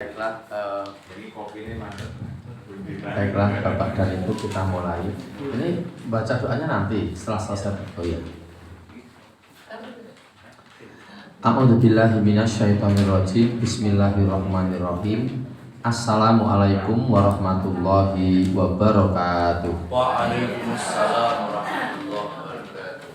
Baiklah Bapak dan Ibu, kita mulai. Ini baca doanya nanti setelah selesai. Oh ya. A'udzubillahi minasyaitonirrajim. Bismillahirrahmanirrahim. Assalamualaikum warahmatullahi wabarakatuh. Waalaikumsalam warahmatullahi wabarakatuh.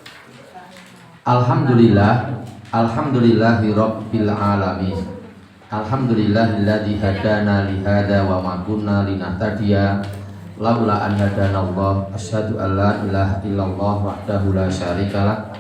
Alhamdulillahi rabbil alamin. Alhamdulillahilladzi hadana li hadza wa ma kunna linahtadiya laula an hadanallah. Asyhadu an la ilaha illallah wahdahu la syarikalah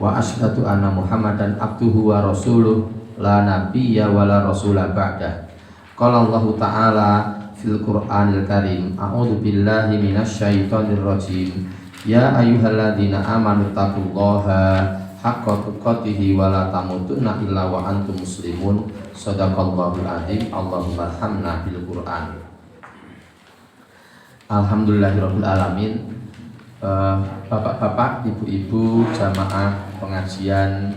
wa asyhadu anna Muhammadan abduhu wa rasuluh la nabiyya wa la rasula ba'dah. Qala Allah ta'ala fil Qur'anil Karim, a'udzu billahi minasyaitonir rajim. Ya ayyuhalladzina amanu taqullaha haqqa tuqatih wa la tamutunna illa wa antum muslimun. Shadaqallahul azim. Allahumma arhamna bil Qur'an. Alhamdulillahirabbil alamin. Bapak-bapak, ibu-ibu, jamaah pengajian,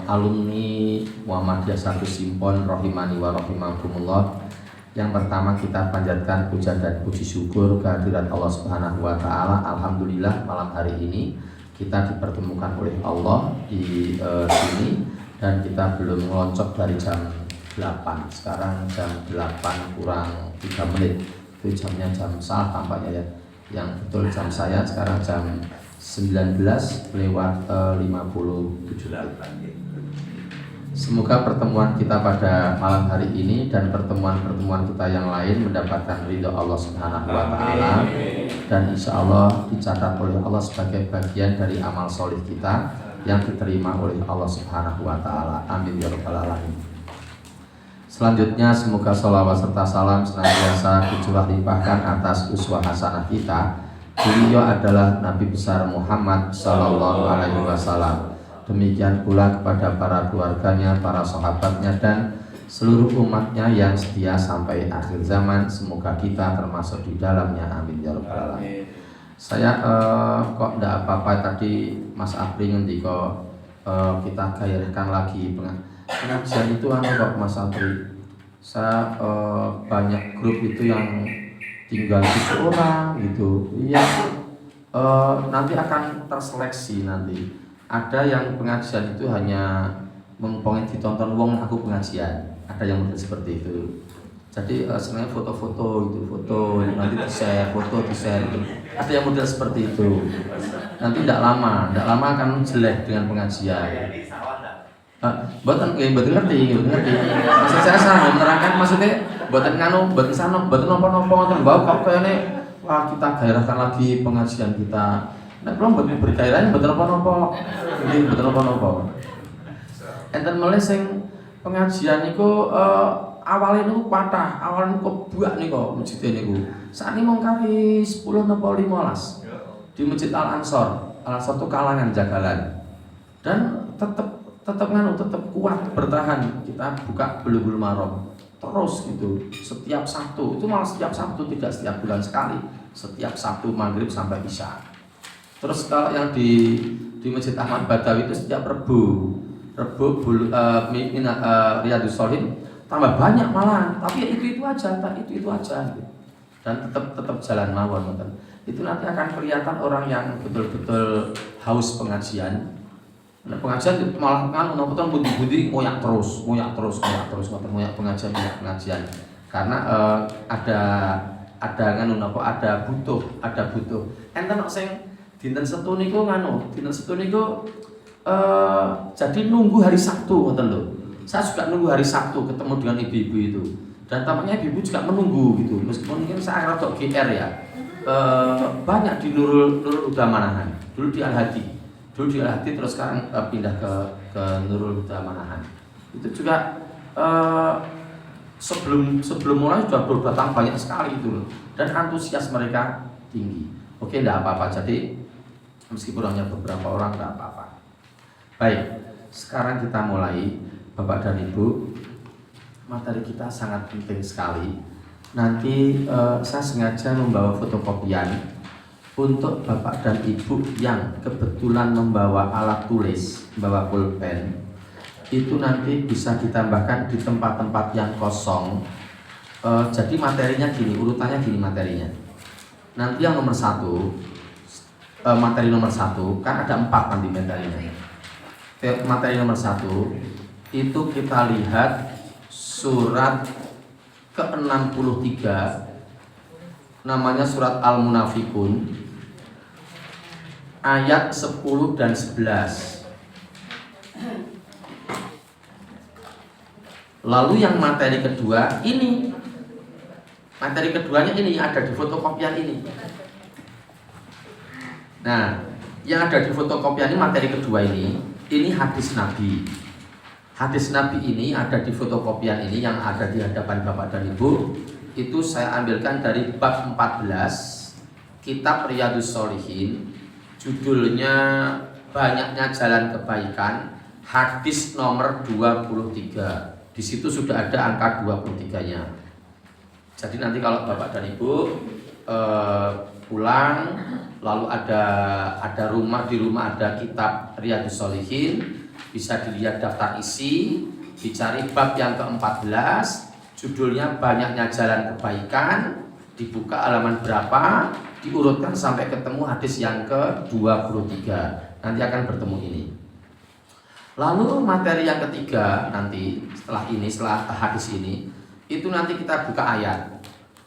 alumni Muhammadiyah 1 Simpon rahimani wa rahimakumullah. Yang pertama kita panjatkan puja dan puji syukur kehadirat Allah Subhanahu wa taala. Alhamdulillah malam hari ini kita dipertemukan oleh Allah di sini dan kita belum ngeloncok dari jam 8. Sekarang jam 8 kurang 3 menit. Itu jamnya jam salah tampaknya ya. Yang betul jam saya sekarang jam 19:57. Semoga pertemuan kita pada malam hari ini dan pertemuan-pertemuan kita yang lain mendapatkan ridho Allah Subhanahu wa taala dan insya Allah dicatat oleh Allah sebagai bagian dari amal solih kita yang diterima oleh Allah Subhanahu wa taala. Amin ya rabbal alamin. Selanjutnya semoga sholawat serta salam senantiasa dicurah limpahkan atas uswah hasanah kita. Beliau adalah Nabi besar Muhammad sallallahu alaihi wasallam. Demikian pula kepada para keluarganya, para sahabatnya dan seluruh umatnya yang setia sampai akhir zaman. Semoga kita termasuk di dalamnya. Amin ya rabbal alamin. Saya kok tidak apa-apa tadi Mas Apri ngendi kok kita gairahkan lagi pengajian itu kok Mas Apri. Saya banyak grup itu yang tinggal 7 orang gitu. Iya, nanti akan terseleksi nanti. Ada yang pengajian itu hanya pengen ditonton wong aku pengajian. Ada yang model seperti itu. Jadi sebenarnya foto-foto itu, foto nanti di-share, foto di-share itu. Ada yang model seperti itu. Nanti tidak lama akan jelek dengan pengajian. Mboten ngerti. Maksud saya sama menerangkan maksudnya mboten napa-napa ngoten wae kok kayane wah kita gairahkan lagi pengajian kita. Nek kula mboten bergairah mboten napa-napa. Nggih mboten napa-napa. Enten melih sing pengajian niku awalnya niku patah, awalnya niku buak niku masjid niku. Sakniki mung kali 10 napa 15 di Masjid Al Ansor. Al Ansor itu kalangan Jagalan. Dan tetap kuat bertahan. Kita buka Bulughul Maram terus gitu setiap Sabtu. Itu malah setiap Sabtu, tidak setiap bulan sekali. Setiap Sabtu maghrib sampai isya. Terus kalau yang di Masjid Ahmad Badawi itu setiap Rebu Riyadhus Shalihin tambah banyak malah. Tapi itu aja gitu. Dan tetap jalan mawon. Itu nanti akan kelihatan orang yang betul-betul haus pengajian. Nah, pengajian malah nonton budi-budi ngoyak terus ngoyak pengajian. Karena ada butuh. Enten kok sing dinten Setu niku jadi nunggu hari Sabtu ngoten lho. Saya juga nunggu hari Sabtu ketemu dengan ibu-ibu itu. Dan tampaknya ibu-ibu juga menunggu gitu. Meskipun mungkin saya rada GR ya. Banyak di Nurul Huda Manahan. Dulu di Al-Hadi terus sekarang pindah ke Nurul Huda Manahan. Itu juga sebelum mulai sudah berdatang banyak sekali itu loh. Dan antusias mereka tinggi. Oke, enggak apa-apa. Jadi meskipun hanya beberapa orang enggak apa-apa. Baik, sekarang kita mulai. Bapak dan Ibu, materi kita sangat penting sekali. Nanti saya sengaja membawa fotokopian untuk Bapak dan Ibu yang kebetulan membawa alat tulis, membawa pulpen. itu nanti bisa ditambahkan di tempat-tempat yang kosong. Jadi materinya gini, urutannya gini materinya. Nanti yang nomor 1, materi nomor 1 kan ada 4 nanti materinya. Materi nomor 1 itu kita lihat surat ke-63, namanya surat Al-Munafikun, ayat 10 dan 11. Lalu yang materi kedua ini, materi keduanya ini ada di fotokopian ini. Nah, yang ada di fotokopian ini materi kedua ini hadis Nabi. Hadis Nabi ini ada di fotokopian ini yang ada di hadapan Bapak dan Ibu. Itu saya ambilkan dari bab 14 Kitab Riyadhus Shalihin. Judulnya Banyaknya Jalan Kebaikan, hadis nomor 23. Di situ sudah ada angka 23-nya. Jadi nanti kalau Bapak dan Ibu pulang, lalu ada rumah, di rumah ada kitab Riyadhus Shalihin, bisa dilihat daftar isi, dicari bab yang ke-14, judulnya Banyaknya Jalan Kebaikan, dibuka halaman berapa, diurutkan sampai ketemu hadis yang ke-23. Nanti akan bertemu ini. Lalu materi yang ketiga nanti setelah hadis ini, itu nanti kita buka ayat.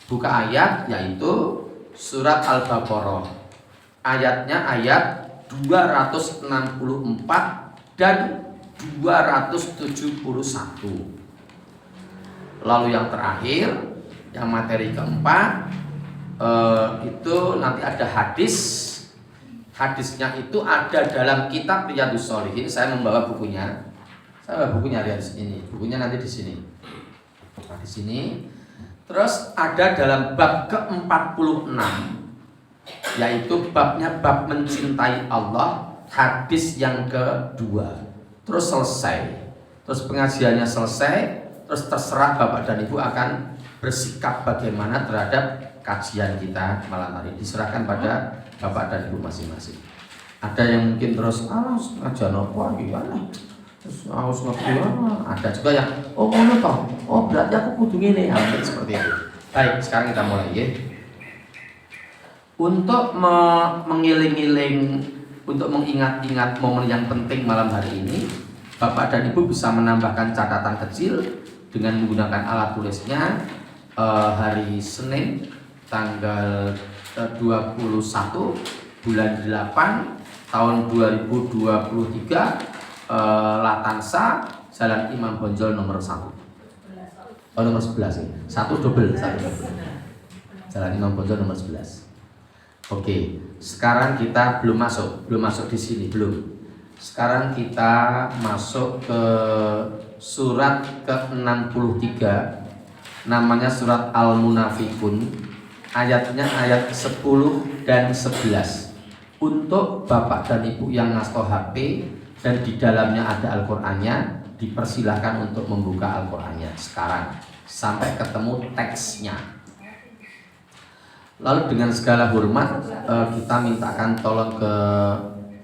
Buka ayat yaitu surat Al-Baqarah. Ayatnya ayat 264 dan 271. Lalu yang terakhir, yang materi keempat, itu nanti ada hadis. Hadisnya itu ada dalam kitab Riyadhus Shalihin. Saya membawa bukunya. Saya bawa bukunya Riyadhus ini. Bukunya nanti di sini. Nah, di sini. Terus ada dalam bab ke-46, yaitu babnya bab mencintai Allah, hadis yang kedua. Terus selesai. Terus pengajiannya selesai. Terus terserah Bapak dan Ibu akan bersikap bagaimana terhadap kajian kita malam hari. Diserahkan pada Bapak dan Ibu masing-masing. Ada yang mungkin terus ngajar apa gimana? Terus harus ngerti ada juga yang berarti aku kudu ngene, seperti itu. Baik, sekarang kita mulai ya. Untuk mengiling-iling, untuk mengingat-ingat momen yang penting malam hari ini, Bapak dan Ibu bisa menambahkan catatan kecil dengan menggunakan alat tulisnya. Hari Senin tanggal 21 bulan 8 tahun 2023, Latansa Jalan Imam Bonjol nomor 1. Nomor 11 ya. 1 double. Jalan Imam Bonjol nomor 11. Oke, sekarang kita belum masuk di sini belum. Sekarang kita masuk ke surat ke-63, namanya surat Al-Munafikun. Ayatnya ayat 10 dan 11. Untuk Bapak dan Ibu yang ngasto HP dan di dalamnya ada Al-Qur'annya, dipersilahkan untuk membuka Al-Qur'annya sekarang sampai ketemu teksnya. Lalu dengan segala hormat kita mintakan tolong ke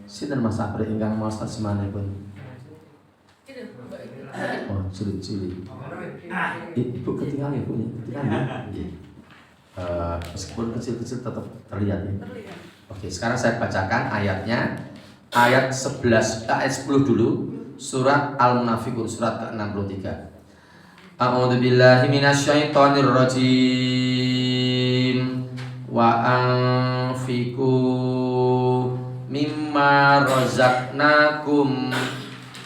sinten Mas Apri ingkang maos terjemahanipun. Oh, cilik-cilik. Ibu ketinggalan ya, Bu. Meskipun kecil-kecil tetap terlihat ya. Oke, sekarang saya bacakan ayatnya. Ayat 11, ayat 10 dulu. Surat Al-Munafikun, surat ke-63. A'udzubillahi minasyaitonir rajim. Wa anfiqu mimma razaqnakum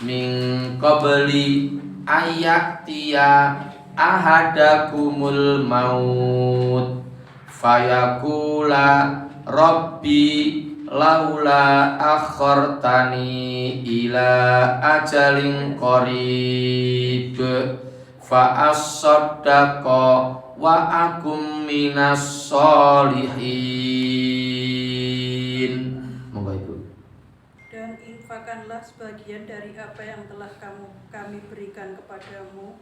min qabli ayatiya ahadakumul maut fayaqula rabbi laula akhartani ila ajalin qarib fa as-saddaqa wa akum minas solihin. Monggo Ibu. Dan infakkanlah sebagian dari apa yang telah kami berikan kepadamu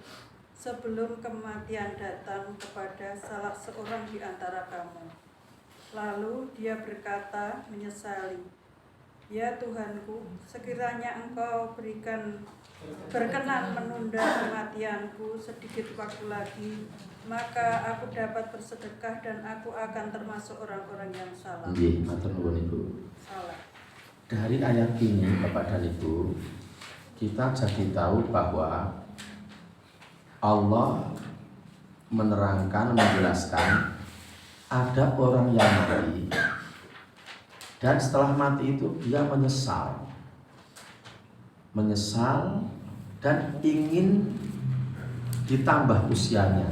sebelum kematian datang kepada salah seorang di antara kamu. Lalu dia berkata menyesali, Ya Tuhanku, sekiranya Engkau berkenan menunda kematianku sedikit waktu lagi, maka aku dapat bersedekah dan aku akan termasuk orang-orang yang salah. Nggih, matur nuwun Ibu. Salah. Dari ayat ini Bapak dan Ibu, kita jadi tahu bahwa Allah menerangkan, menjelaskan ada orang yang mati dan setelah mati itu dia menyesal dan ingin ditambah usianya,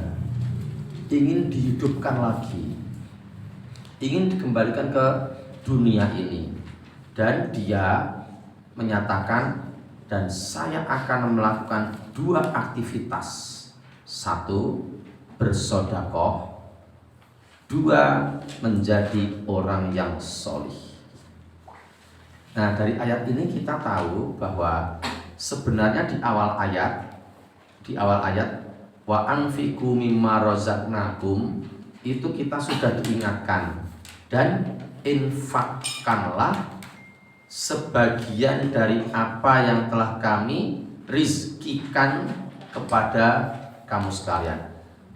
ingin dihidupkan lagi, ingin dikembalikan ke dunia ini, dan dia menyatakan, dan saya akan melakukan 2 aktivitas. 1, bersedekah. 2, menjadi orang yang sholih. Nah, dari ayat ini kita tahu bahwa sebenarnya di awal ayat wa anfiqu mimma razaqnakum itu kita sudah diingatkan, dan infakkanlah sebagian dari apa yang telah kami rizkikan kepada kamu sekalian.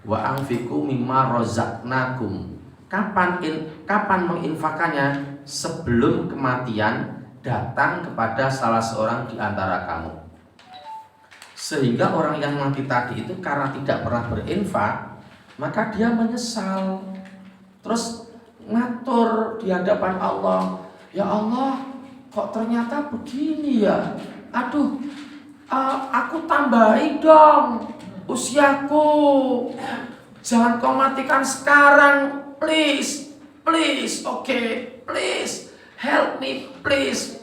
Wa anfiqu mimma razaqnakum. Kapan menginfakannya? Sebelum kematian datang kepada salah seorang di antara kamu. Sehingga orang yang mati tadi itu karena tidak pernah berinfak, maka dia menyesal. Terus ngatur di hadapan Allah, ya Allah, kok ternyata begini ya? Aduh, aku tambahi dong usiaku. Jangan kau matikan sekarang, please, oke, please, help me, please,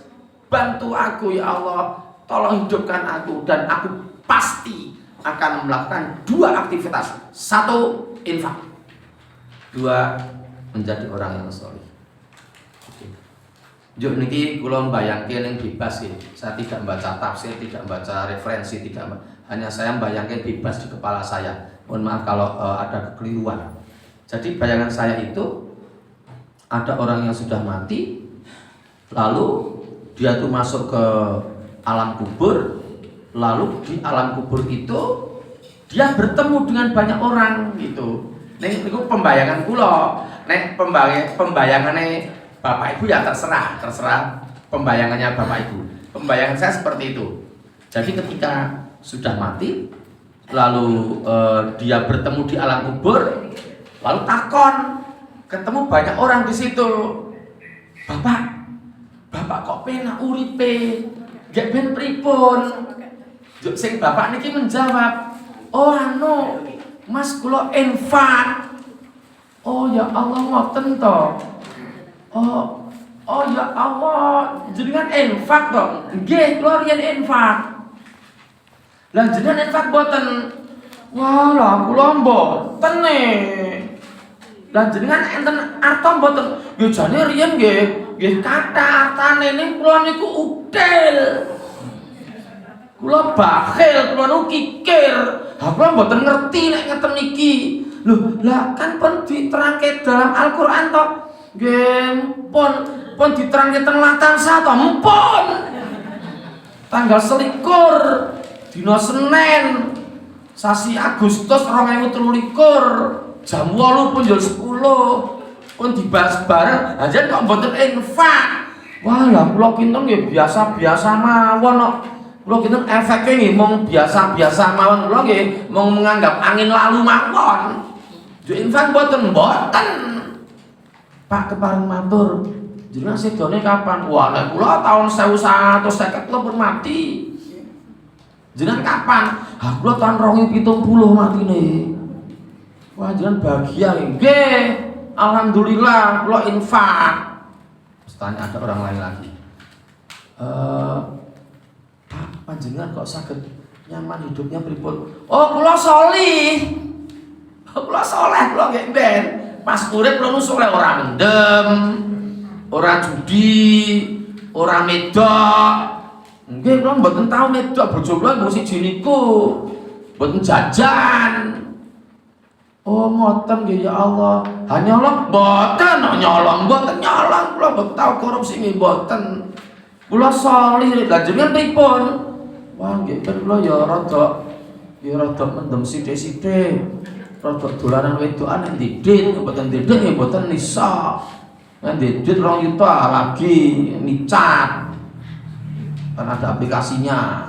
bantu aku ya Allah, tolong hidupkan aku, dan aku pasti akan melakukan 2 aktivitas. 1, infak. 2, menjadi orang yang sholih. Juk niki kula mbayangke ning bebas nggih. Saya tidak membaca tafsir, tidak membaca referensi, hanya saya membayangkan bebas di kepala saya. Mohon maaf kalau ada kekeliruan. Jadi bayangan saya itu ada orang yang sudah mati, lalu dia tuh masuk ke alam kubur, lalu di alam kubur itu dia bertemu dengan banyak orang gitu. Niku pembayangan kula. Nek pembayangane Bapak Ibu ya terserah pembayangannya Bapak Ibu. Pembayangan saya seperti itu. Jadi ketika sudah mati, lalu dia bertemu di alam kubur, lalu takon, ketemu banyak orang di situ. Bapak kok penak uripe? Gak ben pripun? Sing bapak niki menjawab, oh anu, Mas kula infak. Oh ya Allah ngoten to. Oh ya Allah, jenengan infak to? Nggih, kula riyen infak. Lah jenengan infak boten? Wah, lah kula mboten e. Lah jenengan enten arta mboten? Ya jane riyen nggih kathah artane ning kula niku udel. Kula bakhil, kula nu kikir. Ha kula mboten ngerti nek ngeten niki. Lho, lah kan pun diterangke dalam Al-Qur'an to. Nggih, pun diterangke teng Latansa to, mpun. Tanggal 21 dina Senin sasi Agustus 2023 jam 8 pun jam 10 pun dibahas bareng. Aja kok mboten infak. Wah, lah kula kinten nggih biasa-biasa mawon kok. Kula kinten efeke nggih mung biasa-biasa mawon. Kula nggih mung menganggap angin lalu mawon. Yo infak mboten. Pak kepareng matur. Jenengan sedone kapan? Wah, nek kula taun 1150 pun mati. Jenengan kapan? Ha kula tahun 2070 matine. Wah, jenengan bahagia nggih. Alhamdulillah kula infak. Tanya ada orang lain lagi. Pak, panjenengan kok saged nyaman hidupnya pripun? Oh, kula sholih. Kula saleh, kula nggih ben. Pas urip kula nu saleh, ora mendem, ora judi, ora medok. Nggih, kula mboten tau medok, bojo kula mung siji niku. Mboten jajan. Oh, ngoten nggih ya Allah. Ha nyolong mboten, nyolong kula mboten tau korupsi nggih mboten. Kula soli lha jenengan pripun? Wah, nggih kan kula ya rada mendem sithik-sithik. Rada dolanan wedokan nek didit, mboten didit ya mboten nisa. Nek didit 2 juta lagi nicat. Kan ada aplikasinya.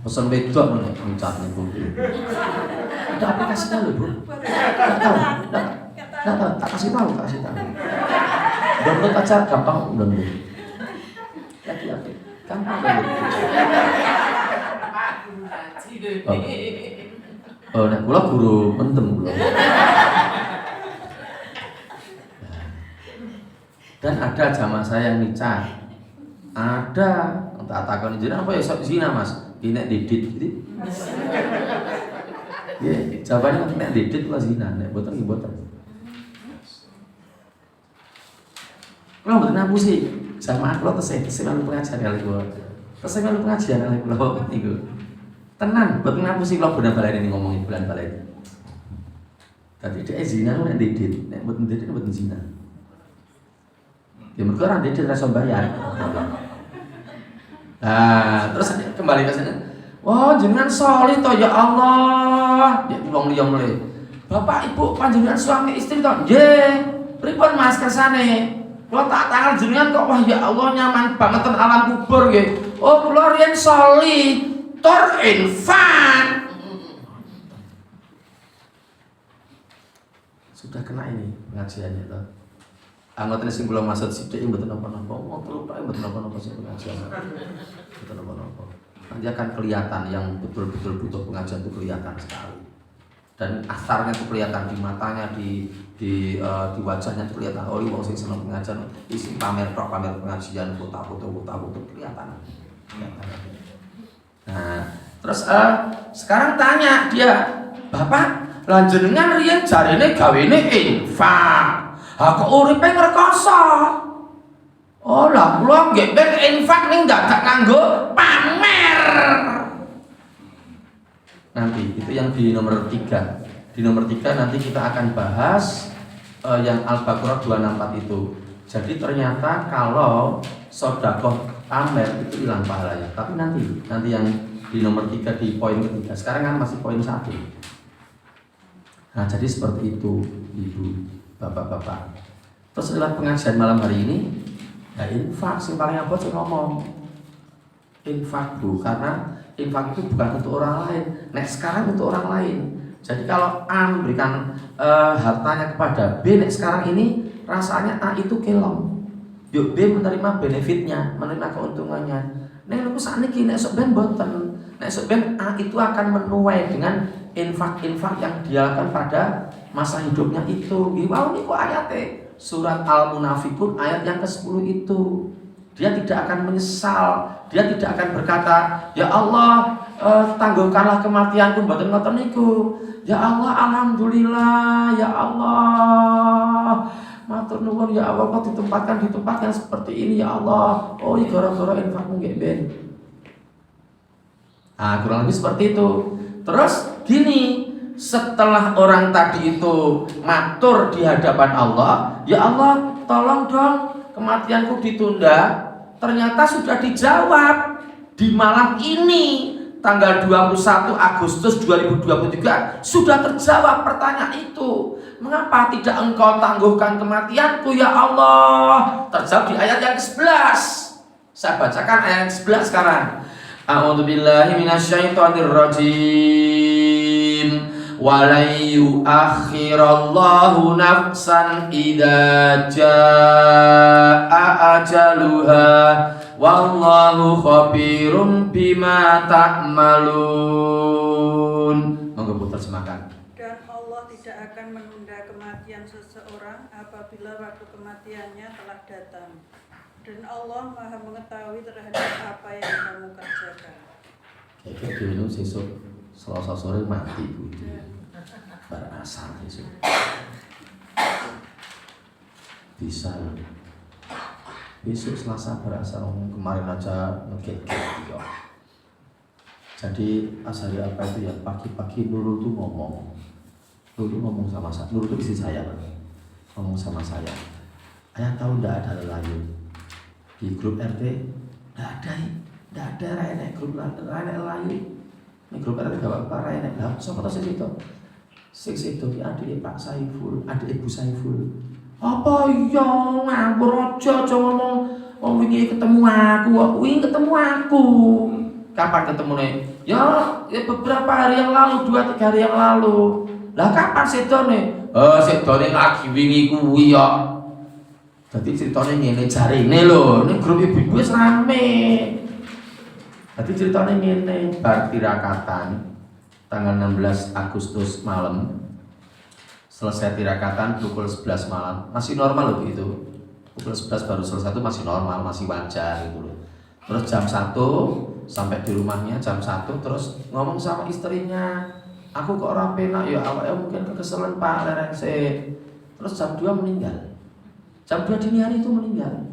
Pesen wedok nicat niku. Ada aplikasinya lho, Bu. Tahu, tak kasih tahu. Download aja gampang download. Lagi apa? Gampang download. Oh, nek kula guru mendem kula. Dan ada jamaah saya yang nikah. Ada, tak takon jenengan apa ya zina, Mas? Ki nek didit gitu. Ya, jawabannya nek didit kula zina, nek boten nggih boten. Kula mboten ngapusi, jamaah kula tesih melu pengajian kali kula. Tesih melu pengajian kali kula niku. Tenan, mboten ngapusi kula bener baleni ngomongin bulan baleni. Dadi dhek zina nek didit, nek mboten didit mboten zina. Ya mergo ora didit ra iso bayar. Nah, terus kembali ke sana. Wah, jenengan solih toh ya Allah. Ya wong liya mle. Bapak Ibu panjenengan suami istri toh? Nggih. Pripun Mas kersane? Kula tak tangan jenengan kok wah ya Allah nyaman banget ten alam kubur nggih. Oh, kula riyen solih tur infak. Sudah kena ini pengajiannya toh. Anggotane sing kula maksud sithik mboten napa-napa. Ngono tok mboten napa-napa sing pengajian. Mboten napa-napa. Nanti akan kelihatan yang betul-betul butuh pengajian itu kelihatan sekali. Dan asarnya itu kelihatan di matanya, di wajahnya itu kelihatan. Oh, wong sing seneng pengajian isi pamer pengajian, foto-foto kelihatan. Nah, terus sekarang tanya dia, "Bapak, lan jenengan riyen jarene gawene infak. Kok uripe ngrekoso?" Oh lah, kula nggih ben infak ning dadak kanggo pamer. Nanti itu yang di nomor 3. Di nomor 3 nanti kita akan bahas yang Al-Baqarah 264 itu. Jadi ternyata kalau sedekah pamer itu hilang pahalanya. Tapi nanti yang di nomor 3 di poin ketiga. Sekarang kan masih poin 1. Nah, jadi seperti itu, Ibu, Bapak-bapak. Terus lewat pengajian malam hari ini, ya infak sing paling abot sing ngomong. Infak, Bu, karena infak itu bukan untuk orang lain. Nek sekarang untuk orang lain. Jadi kalau A memberikan hartanya kepada B, nek sekarang ini rasanya A itu kelong. Yuk B menerima benefitnya, menerima keuntungannya. Nek niku sakniki nek sok ben boten. Nek sok ben A itu akan menuai dengan infak-infak yang dilakukan pada masa hidupnya itu. Wow, niku ayate surat Al-Munafiqun ayat yang ke-10 itu. Dia tidak akan menyesal, dia tidak akan berkata, "Ya Allah, tangguhkanlah kematianku mboten ngoten niku. Ya Allah, alhamdulillah, ya Allah. Matur nuwun ya Allah, kok ditempatkan di tempat yang seperti ini ya Allah. Oh, iki gara-gara infakmu nggih ben." Ah, kurang lebih seperti itu. Terus gini, setelah orang tadi itu matur di hadapan Allah, "Ya Allah, tolong dong kematianku ditunda." Ternyata sudah dijawab di malam ini, tanggal 21 Agustus 2023 sudah terjawab pertanyaan itu. Mengapa tidak engkau tangguhkan kematianku ya Allah? Terjawab di ayat yang ke-11. Saya bacakan ayat yang ke-11 sekarang. A'udzubillahi minasyaitonirrajim. Walan yuakhirallahu nafsan idza jaa ajaluha wallahu khabirum bima ta'malun. Monggo Bu terjemahkan. Dan Allah tidak akan menunda kematian seseorang apabila waktu kematiannya telah datang. Dan Allah Maha mengetahui terhadap apa yang kamu kerjakan. Kayak dulu sesuk Selasa sore mati Bu. Berasal besok. Bisa loh. Besok Selasa berasal, kemarin aja ngegek-gek gitu. Jadi Ashari apa itu ya, pagi-pagi Nurul tuh ngomong sama saya. Nurul itu istri saya, ngomong sama saya. Ayah tahu ndak ada Lelayu di grup RT Nggak ada enek grup enek layu. Ning grup enek gak apa-apa enek. Lah sapa to sing itu? Sing itu ki adike Pak Saiful, adik Ibu Saiful. Apa iya ngawur aja ngomong wong wingi ketemu aku, wingi ketemu aku. Kapan ketemune? Ya beberapa hari yang lalu, 2-3 hari yang lalu. Lah kapan sedone? Sedone lagi wingi kuwi ya. Dadi ceritane ngene jarine lho, ning grup ibu-ibu wis rame. Dadi ceritane ngene, bar tirakatan tanggal 16 Agustus malam. Selesai tirakatan pukul 11 malam. Masih normal loh itu. Pukul 11 baru selesai itu masih normal, masih wajar gitu loh. Terus jam 1 sampai di rumahnya jam 1 terus ngomong sama istrinya, aku kok ora penak ya awake mungkin kekeselan Pak lereng sik. Terus jam 2 meninggal. Jam 2 dini hari itu meninggal.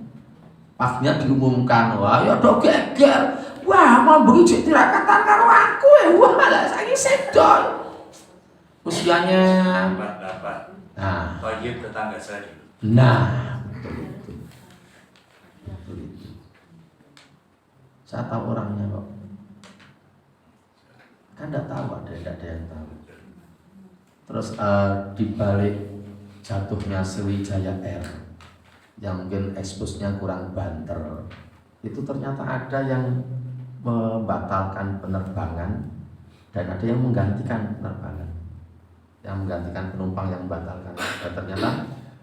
Pasnya diumumkan, wah ya do geger. Wah, mau bengi jek tirakatan karo aku wah lah saiki sedon. Usianya dapat. nah, Toyib tetangga saya. nah, betul itu. Saya tahu orangnya kok. Kan enggak tahu ada yang tahu. Terus di balik jatuhnya Sriwijaya Air yang mungkin eksposnya kurang banter, itu ternyata ada yang membatalkan penerbangan dan ada yang menggantikan penerbangan, yang menggantikan penumpang yang membatalkan. Dan ternyata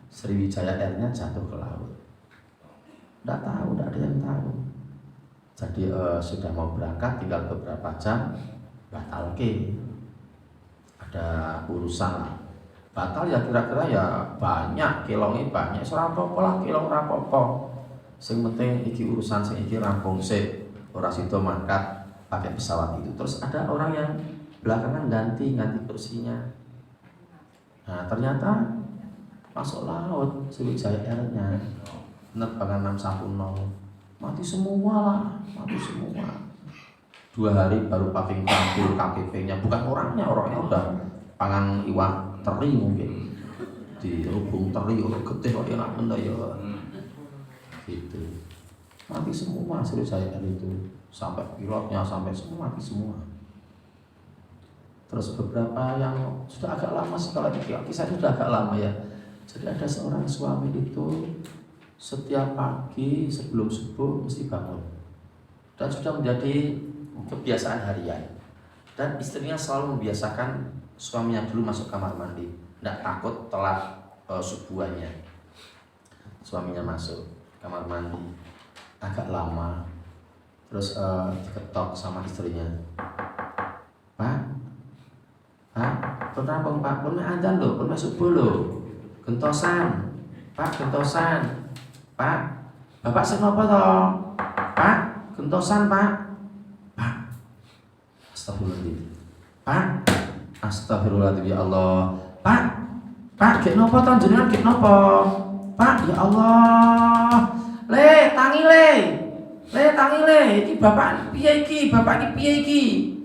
Sriwijaya Airnya jatuh ke laut. Tidak tahu, tidak ada yang tahu. Jadi sudah mau berangkat, tinggal beberapa jam batal ke. Ada urusan lah. Batal ya kira-kira ya banyak, kilongnya banyak. Serapopo lah, kilong rapopo. Sing penting iki urusan sing iki rampung sik. Ora sido mangkat pakai pesawat itu. Terus ada orang yang belakangan ganti kursinya. Nah ternyata masuk laut Sriwijaya Airnya, penerbangan 610 mati semua lah, mati semua. 2 hari baru pakai kumpul KTP-nya, bukan orangnya udah pangan iwan teri mungkin dirubung teri orang getih kok enak benda ya gitu. Mati semua Sriwijaya Air itu, sampai pilotnya sampai semua mati semua. Terus beberapa yang sudah agak lama sekali, kisahnya sudah agak lama ya. Jadi ada seorang suami itu setiap pagi sebelum subuh mesti bangun dan sudah menjadi kebiasaan harian. Dan istrinya selalu membiasakan suaminya dulu masuk kamar mandi, tidak takut telat subuhannya. Suaminya masuk kamar mandi agak lama, terus diketok sama istrinya, Pak, kenapa Pak? Pun adzan loh, pun subuh loh, gentosan, Pak, gentosan, Pak, Bapak senapa toh? Pak, gentosan Pak, astagfirullahaladzim, Pak, astagfirullahaladzim ya Allah, Pak, gek nopo toh jenengan gek nopo? Pak, ya Allah, le, tangi le, iki bapak piye iki,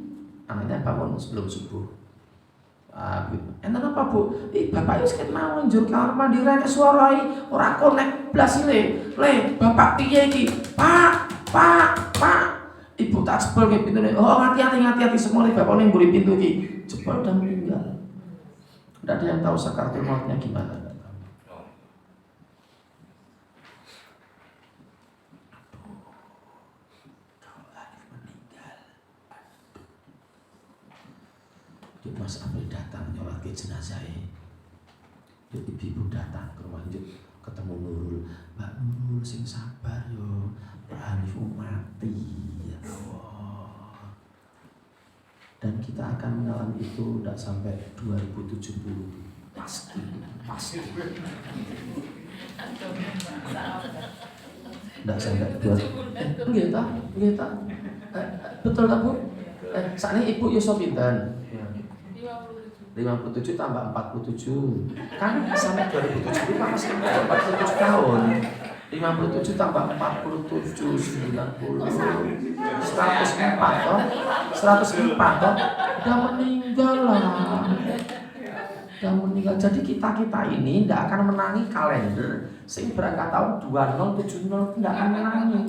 anaknya bangun sebelum subuh. Enten apa Bu? Bapak wis ket mau njur kamar mandi rek suarai ora konek blas le. Le, bapak piye iki? Pak. Ibu tak jebol ke pintune. Oh, hati-hati semua le bapak ning mburi pintu iki. Jebol udah meninggal. Enggak ada yang tahu sakaratul mautnya gimana. Mas April datang nyolat ke jenazahnya. Ibu datang ke rumah ketemu Nurul. Mbak Nurul sing sabar yo, Pak Hanif mati ya Allah. Dan kita akan mengalami itu tidak sampai 2070 pasti. Tidak sampai 20. Nggih ta? Betul tak Bu? Saat ini Ibu Yusuf pinten? 57 tambah 47 kan sampai 2070 masih 47 tahun. 57 tambah 47 90 104 toh 104 toh udah meninggal lah, udah meninggal. Jadi kita ini tidak akan menangi kalender sing berangkat tahun 2070 tidak akan menangi.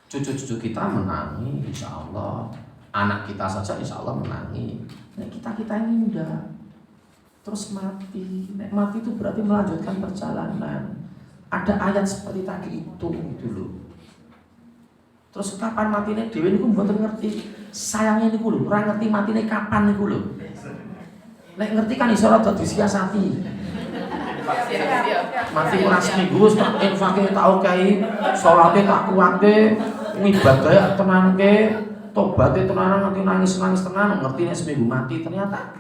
cucu-cucu kita menangi, insya Allah. Anak kita saja insya Allah menangi. Nah, kita ini udah terus mati. Nek mati itu berarti melanjutkan perjalanan. Ada ayat seperti tadi itu dulu. Terus kapan matine dhewe niku mboten ngerti. Sayangnya niku lho, ora ngerti matine kapan niku lho. Nek ngerti kan iso rada disiasati. Mati ora seminggu wis tak infake tak okehi, salate tak kuwate, ngibadahe tenanke, tobaté tenanan nanti nangis tenan, ngerti nek seminggu mati ternyata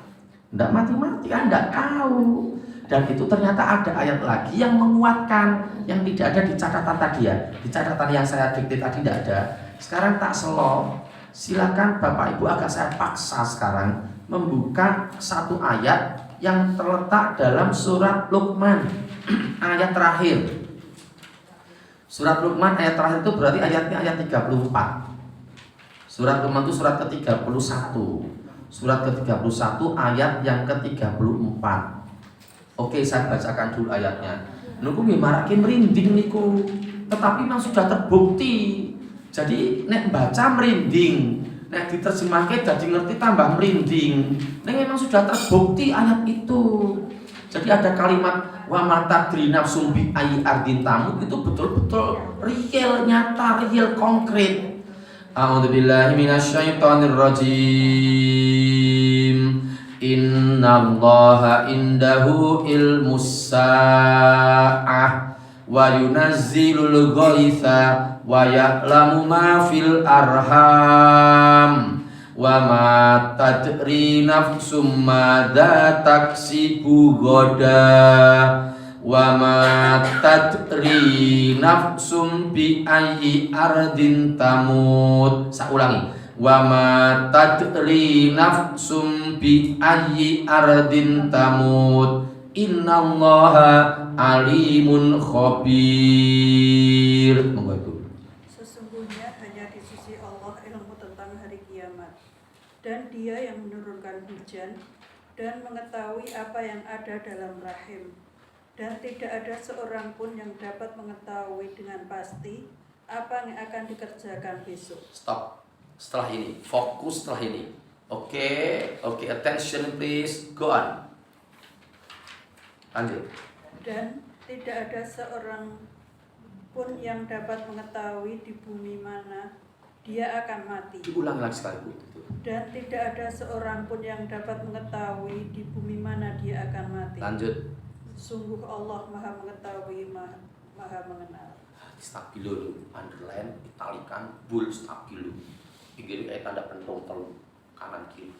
ndak mati-mati kan ndak tahu. Dan itu ternyata ada ayat lagi yang menguatkan yang tidak ada di catatan tadi ya. Di catatan yang saya dikte tadi tidak ada. Sekarang tak selo. Silakan Bapak Ibu agak saya paksa sekarang membuka satu ayat yang terletak dalam surat Luqman ayat terakhir. Surat Luqman ayat terakhir itu berarti ayatnya ayat 34. Surat Luqman itu surat ke-31. Surat ke-31 ayat yang ke-34. Oke, saya bacakan dulu ayatnya. Niku nggih marake merinding niku. Tetapi memang sudah terbukti. Jadi nek baca merinding, nek diterjemahke jadi ngerti tambah merinding. Nek memang sudah terbukti ayat itu. Jadi ada kalimat wa matadri nafsum bi ayyi ardin tamut itu betul-betul real, nyata, real, konkret. A'udzubillahi minasyaitonir rajim. Innallaha indahu ilmus sa'ah wa yunazzilul ghaitha wa ya'lamu ma fil arham wa ma tadri nafsum madza taksibu ghadan wa ma tadri nafsum bi ayyi ardin tamut. Saya ulangi. Wa ma tadri nafsum bi ayyi ardin tamut innallaha alimun khabir. Monggo Ibu. Sesungguhnya hanya di sisi Allah ilmu tentang hari kiamat, dan Dia yang menurunkan hujan dan mengetahui apa yang ada dalam rahim, dan tidak ada seorang pun yang dapat mengetahui dengan pasti apa yang akan dikerjakan besok. Stop. Setelah ini, fokus setelah ini. Oke, attention please, go on. Lanjut. Dan tidak ada seorang pun yang dapat mengetahui di bumi mana dia akan mati. Diulang lagi sekali Bu. Dan tidak ada seorang pun yang dapat mengetahui di bumi mana dia akan mati. Lanjut. Sungguh Allah Maha Mengetahui, Maha Mengenal. Stabilo, underline, italikan, bold, stabilo. Pinggir kayak tanda pentung telur kanan kiri.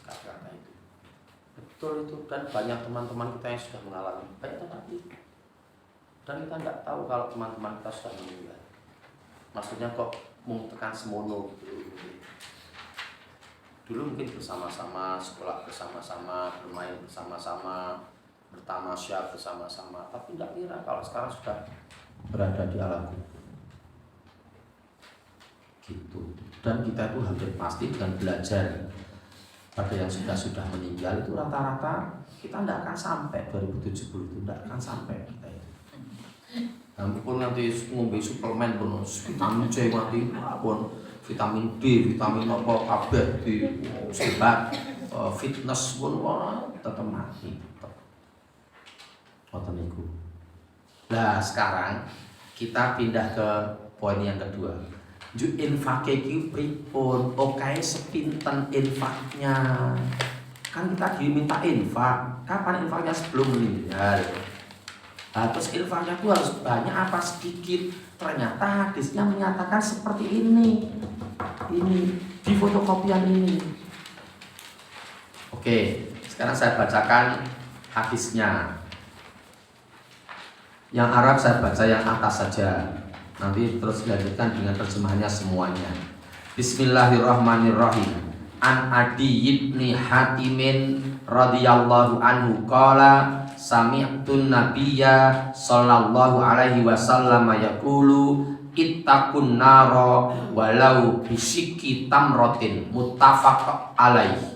Kata-kata itu. Betul itu, dan banyak teman-teman kita yang sudah mengalami banyak tadi. Dan kita nggak tahu kalau teman-teman kita sudah meninggal. Maksudnya kok tekan semono gitu. Dulu mungkin bersama-sama, sekolah bersama-sama, bermain bersama-sama, bertamasya bersama-sama. Tapi nggak kira kalau sekarang sudah berada di alam kubur. Gitu. Dan kita itu hampir pasti dengan belajar pada yang sudah meninggal itu rata-rata kita tidak akan sampai 2070 itu tidak akan sampai kita itu. Pun nanti ngombe suplemen pun vitamin C nanti pun vitamin D, vitamin apa kabeh di sebat fitness pun tetap mati. Ngoten niku. Nah, sekarang kita pindah ke poin yang kedua. Infake iki pripun? Oke, sepinten infaknya? Kan kita diminta infak. Kapan infaknya? Sebelum meninggal. Nah, terus infaknya itu harus banyak apa sedikit? Ternyata hadisnya menyatakan seperti ini. Ini di fotokopian ini. Oke, sekarang saya bacakan hadisnya. Yang Arab saya baca yang atas saja. Nanti terus dilanjutkan dengan terjemahannya semuanya. Bismillahirrahmanirrahim. An Adi ibn Hatimin radhiyallahu anhu qala sami'tun nabiyya sallallahu alaihi wasallam yaqulu ittaqun nara walau bisyikki tamratin muttafaq alaihi.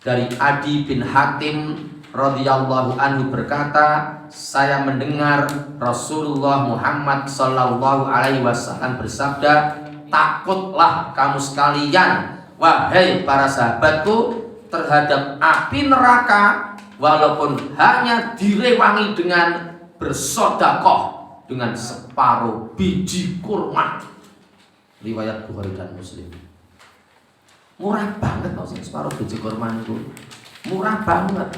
Dari Adi bin Hatim radhiyallahu anhu berkata, saya mendengar Rasulullah Muhammad sallallahu alaihi wasallam bersabda, takutlah kamu sekalian, wahai para sahabatku, terhadap api neraka, walaupun hanya direwangi dengan bersodakoh dengan separuh biji kurma. Riwayat Bukhari dan Muslim. Murah banget loh separuh biji kurma itu. Murah banget.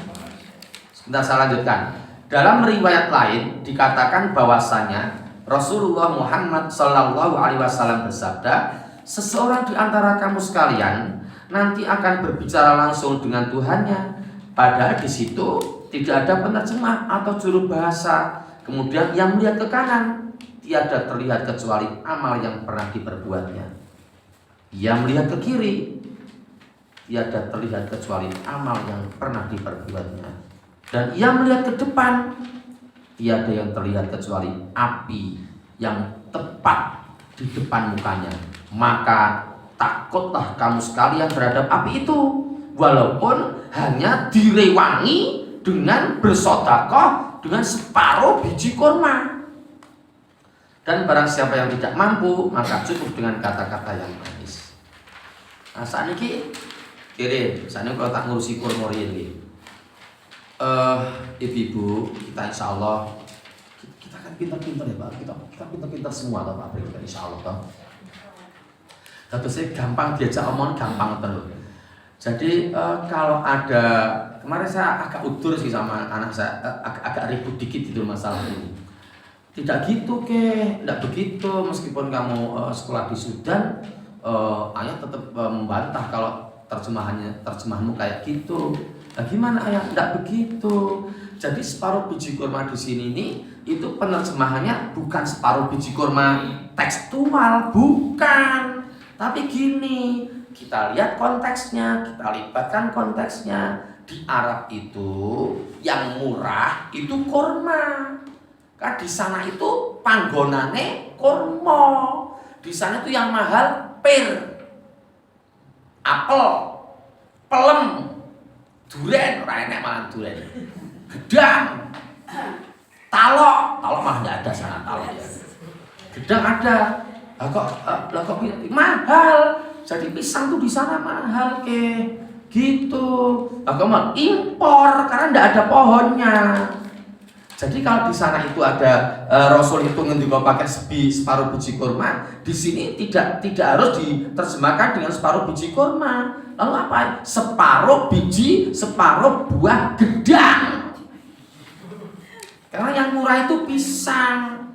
Sebentar saya lanjutkan. Dalam riwayat lain dikatakan bahwasanya Rasulullah Muhammad Sallallahu Alaihi Wasallam bersabda, seseorang di antara kamu sekalian nanti akan berbicara langsung dengan Tuhannya, padahal di situ tidak ada penerjemah atau juru bahasa. Kemudian yang melihat ke kanan, tiada terlihat kecuali amal yang pernah diperbuatnya. Yang melihat ke kiri, tiada terlihat kecuali amal yang pernah diperbuatnya. Dan ia melihat ke depan, tiada yang terlihat kecuali api yang tepat di depan mukanya. Maka takutlah kamu sekalian terhadap api itu, walaupun hanya direwangi dengan bersedekah dengan separuh biji kurma. Dan barang siapa yang tidak mampu, maka cukup dengan kata-kata yang manis. Nah, saat ini kiri, saat ini kalau tak ngurusi kurma ini, ibu-ibu kita insya Allah kita kan pintar-pintar ya Pak, kita pintar-pintar semua toh Pak, kita insya Allah toh. Tentu saya gampang diajak omong, gampang terus. Jadi kalau ada, kemarin saya agak udur sih sama anak saya, agak ribut dikit itu masalah ini. Tidak gitu tidak begitu. Meskipun kamu sekolah di Sudan, ayah tetap membantah kalau terjemahanmu kayak gitu. Nah, gimana ayah? Tidak begitu. Jadi separuh biji kurma di sini nih itu penerjemahannya bukan separuh biji kurma tekstual, bukan. Tapi gini, kita lihat konteksnya, kita libatkan konteksnya. Di Arab itu yang murah itu kurma. Kan di sana itu panggonane kurma. Di sana itu yang mahal pir, apel, pelem, duren, ora enek malah duren. Gedang, talok mah enggak ada sana talok ya. Gedang ada. Lah kok mahal. Jadi pisang tuh di sana mahal gitu. Lah kok impor karena enggak ada pohonnya. Jadi kalau di sana itu ada Rasul itu ngendika pakai separuh biji kurma, di sini tidak harus diterjemahkan dengan separuh biji kurma. Lalu apa? Separuh biji, separuh buah gedang. Karena yang murah itu pisang.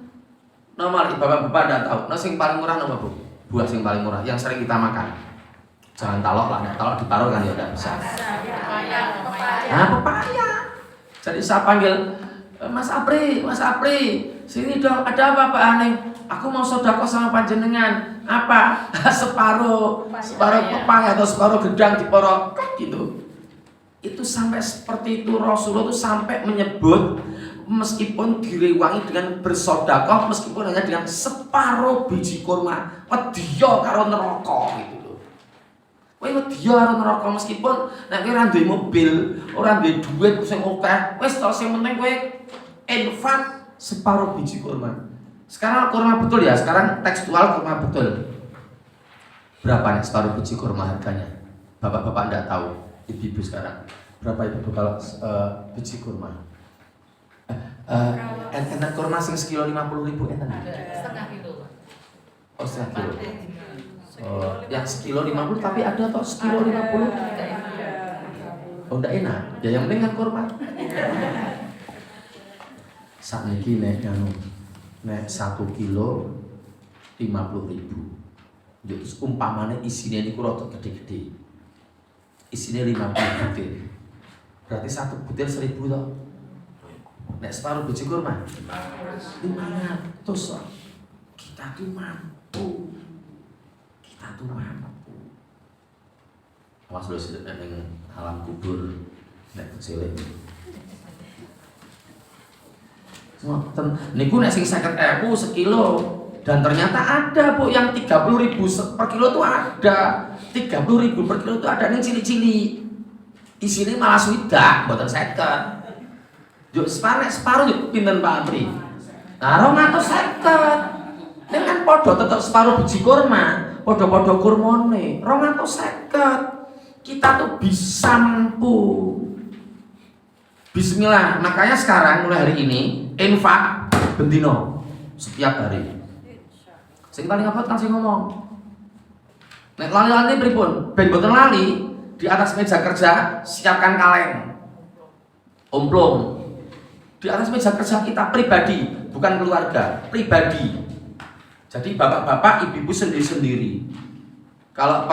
Normal bapak-bapak tidak tahu. Nah, yang paling murah apa Bu? Buah yang paling murah, yang sering kita makan. Jangan talok lah, talok diparuh kan ya tidak bisa. Nah, pepaya. Jadi saya panggil Mas Apri, sini dong, ada apa Pak Aneng? Aku mau sedekah sama panjenengan. Apa? separuh pepaya atau separuh gedang diporok gitu. Itu sampai seperti itu. Rasulullah itu sampai menyebut meskipun direwangi dengan bersedekah, meskipun hanya dengan separuh biji kurma, wedya karo neraka gitu loh. Kowe wedya karo neraka meskipun nek kowe ora duwe mobil, ora duwe duit sing akeh, wis to sing penting kowe infak separuh biji kurma. Sekarang kurma betul ya, sekarang tekstual kurma betul. Berapa nih separuh biji kurma harganya? Bapak-bapak enggak tahu, ibu-ibu sekarang. Berapa ibu kalau biji kurma? Enak kurma sing sekilo 50.000 enak. Setengah kilo. Oh, setengah kilo. Yang sekilo 50 tapi ada toh sekilo 50. Oh, enggak enak. Ya yang penting kan kurma. Sakniki nek 1 kilo 50.000. Jadi umpamane isine niku rada gede-gede. Isine 50 butir. Berarti 1 butir 1.000 toh. Nek separuh biji kurma 500 lah. Kita tuh mampu. Awas lu sedek ning alam kubur nek kecil. Ngoten. Niku nek sing 50.000 sekilo dan ternyata ada Bu yang 30.000 per kilo tuh ada. 30.000 per kilo tuh ada ning cili-cili. Isine malah swidak, mboten 50. Yuk separuh yuk pinten Pak Apri. Nah, 250. Dengan podo tetap separuh biji kurma. podo-podo kurmone 250. Kita tuh bisa mampu. Bismillah. Makanya sekarang mulai hari ini infak bendino setiap hari. Sing paling abot kan sing ngomong. Nek lali-lali pripun? Ben boten lali, di atas meja kerja siapkan kaleng. Omplong. Di atas meja kerja kita pribadi, bukan keluarga, pribadi. Jadi bapak-bapak, ibu-ibu sendiri-sendiri. Kalau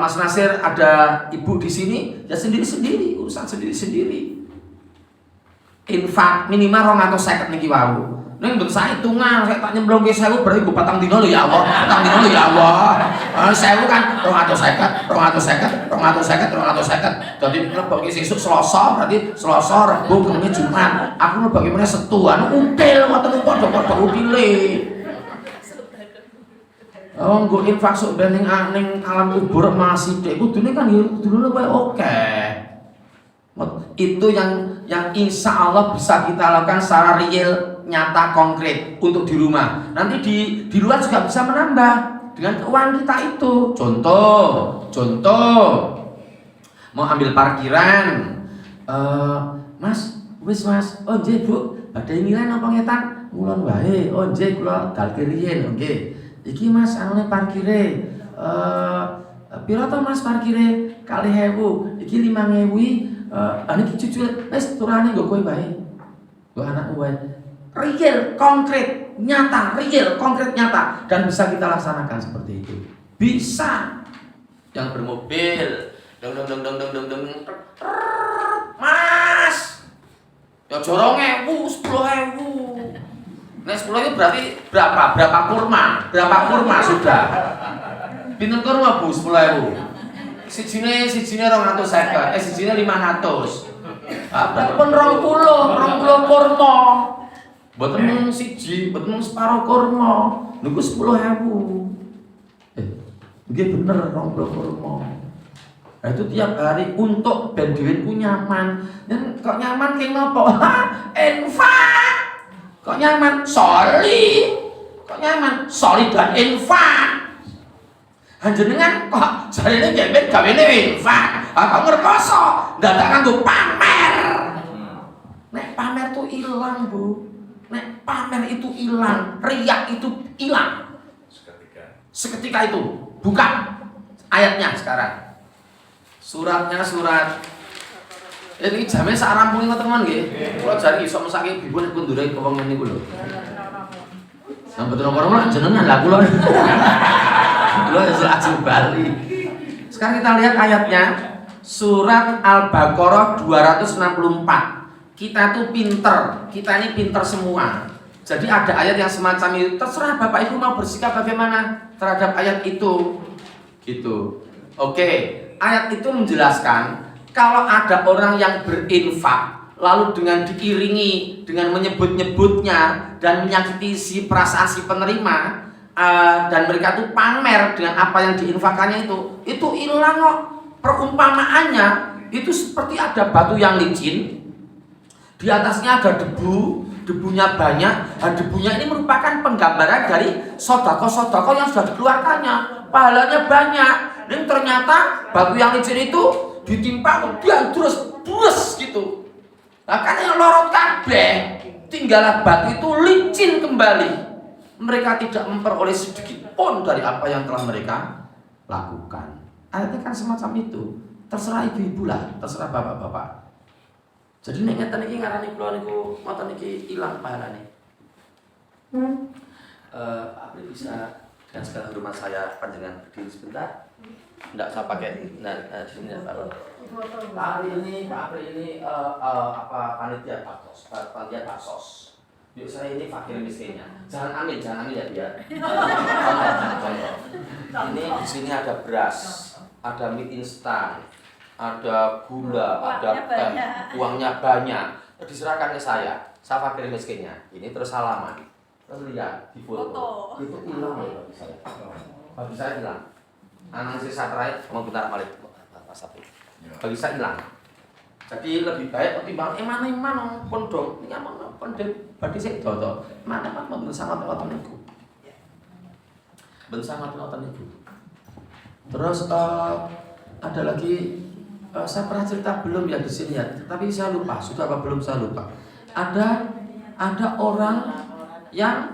Mas Nasir ada ibu di sini, ya sendiri-sendiri, urusan sendiri-sendiri. Infak minimal 250 niki wau. Ning ben saya hitungan, saya tak nyemplung ke 1000 berarti gue patang dino lho ya Allah. Patang dino lho ya Allah. 1000 kan 250. Jadi mlebokke sesuk Selasa berarti Selasa, Rebo, Kamis, Jumat. Aku mlebokke meneh Setu, anu util ngoten padha-padha utile. Oh, nggo infak sok ben ning alam kubur masih dek kudune kan ya kudune kowe oke. Itu yang insya Allah bisa kita lakukan secara real, nyata, konkret untuk di rumah. Nanti di luar juga bisa menambah dengan keuangan kita itu. Contoh, mau ambil parkiran, Mas, oh nggih Bu, badhe nilai napa ngetan? Ngulon wae. Oh nggih kula dalke riyen, nggih. Iki Mas anune parkire, pira to Mas parkire? 2.000. Iki 5.000. Niki cucu wis turane nggo kowe wae. Nggo anakmu wae. Real, konkret, nyata, dan bisa kita laksanakan seperti itu. Bisa. Yang bermobil, dong. Mas. Ya jorong 10.000. Nek 10 itu berarti berapa? Berapa kurma sudah? Pinten kurma Bu 10.000? Sijine 250, sijine 500. Berarti pun 20 kurma. Mboten mung siji, mboten mung separo kurma. Niku 10.000. Nggih bener 20 kurma. Nah itu tiap hari untuk ben dheweku nyaman. Dan kok nyaman ki ngopo? Infak. Kok nyaman? Soli. Kok nyaman? Soli dan infak. Panjenengan kok jarene nggih gawene infak. Kok ngerkoso dadak kanggo pamer. Nek pamer tuh ilang, Bu. Nek pamer itu hilang, riak itu hilang. Seketika itu. Buka ayatnya sekarang. Suratnya surat. Ini jamnya sak rampung teman nggih. Kula jari iso mesake bibun kundure wong ngene iku lho. Sampai nomor jenengan lah kula. Kula iso ajeng Bali. Sekarang kita lihat ayatnya. Surat Al-Baqarah 264. Kita tuh pinter, kita ini pinter semua. Jadi ada ayat yang semacam itu, terserah Bapak Ibu mau bersikap bagaimana terhadap ayat itu. Gitu. Oke, ayat itu menjelaskan kalau ada orang yang berinfak lalu dengan diiringi dengan menyebut-nyebutnya dan menyakiti si perasaan si penerima, dan mereka tuh pamer dengan apa yang diinfakannya itu hilang kok. Perumpamaannya itu seperti ada batu yang licin. Di atasnya ada debunya banyak. Nah, debunya ini merupakan penggambaran dari sodako yang sudah dikeluarkannya. Pahalanya banyak. Dan ternyata batu yang licin itu ditimpa kemudian terus bus gitu. Nah kan yang lorot kabeh, tinggallah batu itu licin kembali. Mereka tidak memperoleh sedikit pun dari apa yang telah mereka lakukan. Ayatnya kan semacam itu. Terserah ibu-ibu lah, terserah bapak-bapak. Jadi nek ngeten iki ngarani kula niku mboten iki ilang pahalane. Apa bisa dengan segala hormat saya panjenengan berdiri sebentar? Enggak usah pakai. Nah, sini Pak. Hari ini panitia Paksos. Yuk saya ini fakir miskinnya. Jangan amin ya dia. Contoh. Ini di sini ada beras, ada mie instan, ada gula, ada teh, uangnya banyak, diserahkan ke saya fakir miskinnya. Ini terus salaman, terus lihat di foto, itu hilang loh bagi saya hilang. Anak sisa terakhir mau bentar balik Mas Sabtu. Bagi saya hilang. Jadi lebih baik ketimbang mana pun dong, ini mana pun deh, bagi saya dodo, mana pun sangat ngoten niku, sangat ngoten niku. Terus ada lagi saya pernah cerita belum ya di sini ya, tapi saya lupa sudah apa belum saya lupa. Ada orang yang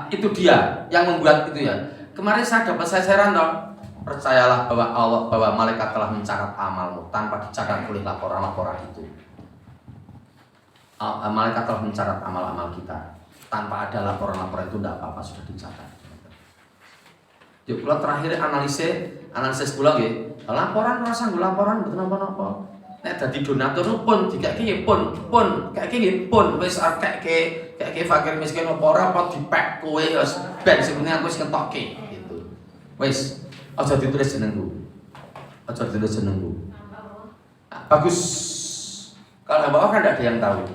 itu dia yang membuat itu ya. Kemarin saya dapat saran dong. Percayalah bahwa malaikat telah mencatat amalmu tanpa dicatat oleh laporan-laporan itu. Malaikat telah mencatat amal-amal kita tanpa ada laporan-laporan itu, tidak apa-apa, sudah dicatat. Jadi kalau terakhir analisis kula nggih, laporan rasa nggih laporan mboten napa-napa. Nek dadi donatur pun dikeki pun keki pun wis keki fakir miskin apa ora apa dipek kowe wis ben sebenarnya aku wis ngetokke gitu. Wis aja ditulis jenengku. Aja ditulis jenengku. Bagus. Kalau bawah kan tidak ada yang tahu.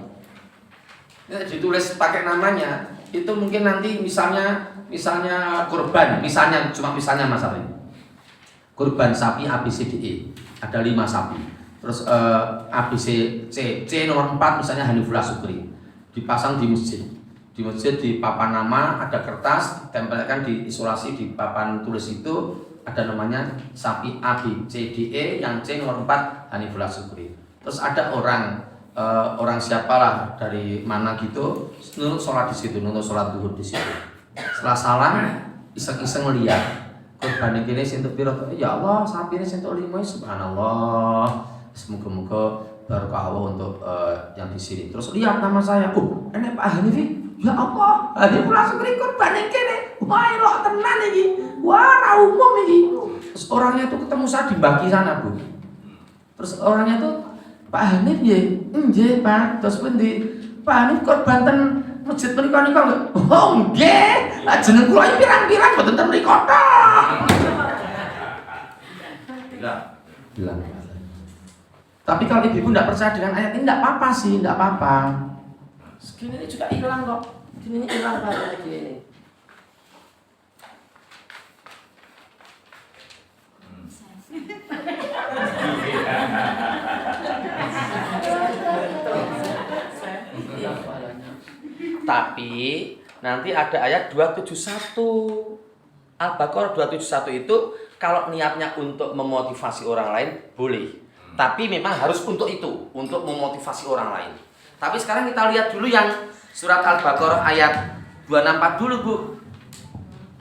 Ini ditulis pakai namanya, itu mungkin nanti misalnya kurban, cuma misalnya masalah ini. Kurban sapi ABCDE, ada 5 sapi. Terus C nomor 4 misalnya Hanifullah Sukri. Dipasang di masjid. Di masjid di papan nama ada kertas, ditempelkan di isolasi di papan tulis itu ada namanya sapi ABCDE yang C nomor 4 Hanifullah Sukri. Terus ada orang siapalah dari mana gitu nunut sholat di situ, nunut sholat duhur di situ. Setelah salam iseng-iseng lihat kurban ini sentuh piro, ya Allah sapi ini sentuh 5, subhanallah, semoga-moga barokah untuk yang di sini. Terus lihat nama saya, ini Pak Hanifi, ya Allah Hanifi langsung kurban ini, wah elok tenan ini, wah ra umum ini. Terus orangnya itu ketemu saya di baki sana Bu. Terus orangnya itu Pak Hanif nggih Pak, terus pundi? Pak Hanif korban ten masjid menika nggih. Oh nggih, lah jeneng kula iki pirang-pirang boten ten mriko tok. Bilang. Tapi kalau ibu tidak percaya dengan ayat ini tidak apa-apa sih, tidak apa-apa. Segini ini juga hilang kok. Segini ini hilang Pak lagi ini. Tapi nanti ada ayat 271 Al-Baqarah 271 itu kalau niatnya untuk memotivasi orang lain boleh, tapi memang harus untuk itu, untuk memotivasi orang lain. Tapi sekarang kita lihat dulu yang surat Al-Baqarah ayat 264 dulu Bu.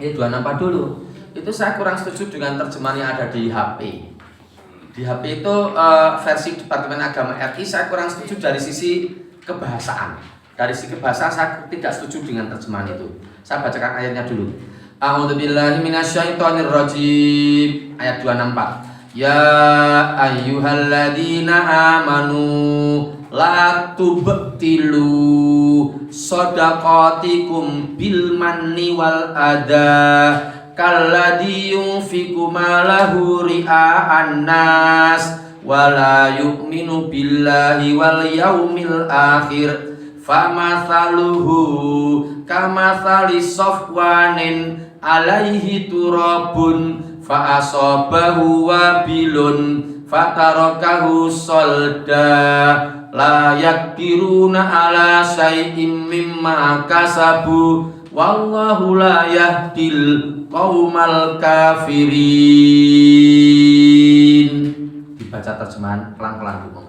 Ini 264 dulu. Itu saya kurang setuju dengan terjemahan yang ada di HP. Di HP itu versi Departemen Agama RI saya kurang setuju dari sisi kebahasaan. Dari sisi bahasa saya tidak setuju dengan terjemahan itu. Saya bacakan ayatnya dulu. A'udzubillahi minasyaitonirrajim. Ayat 264. Ya ayyuhalladzina amanu la tubtilu shadaqatikum bil manni wal adha kalladzi yunfiqu malahu ria'an nas wala yu'minu billahi wal yaumil akhir famathaluhu kamathali safwanin alaihi turabun fa asabahu wabilun fatarakahu solda la yakdiruna ala syai'im mimma kasabu wallahu la yahdil qaumal kafirin. Dibaca terjemahan pelan-pelan Bu.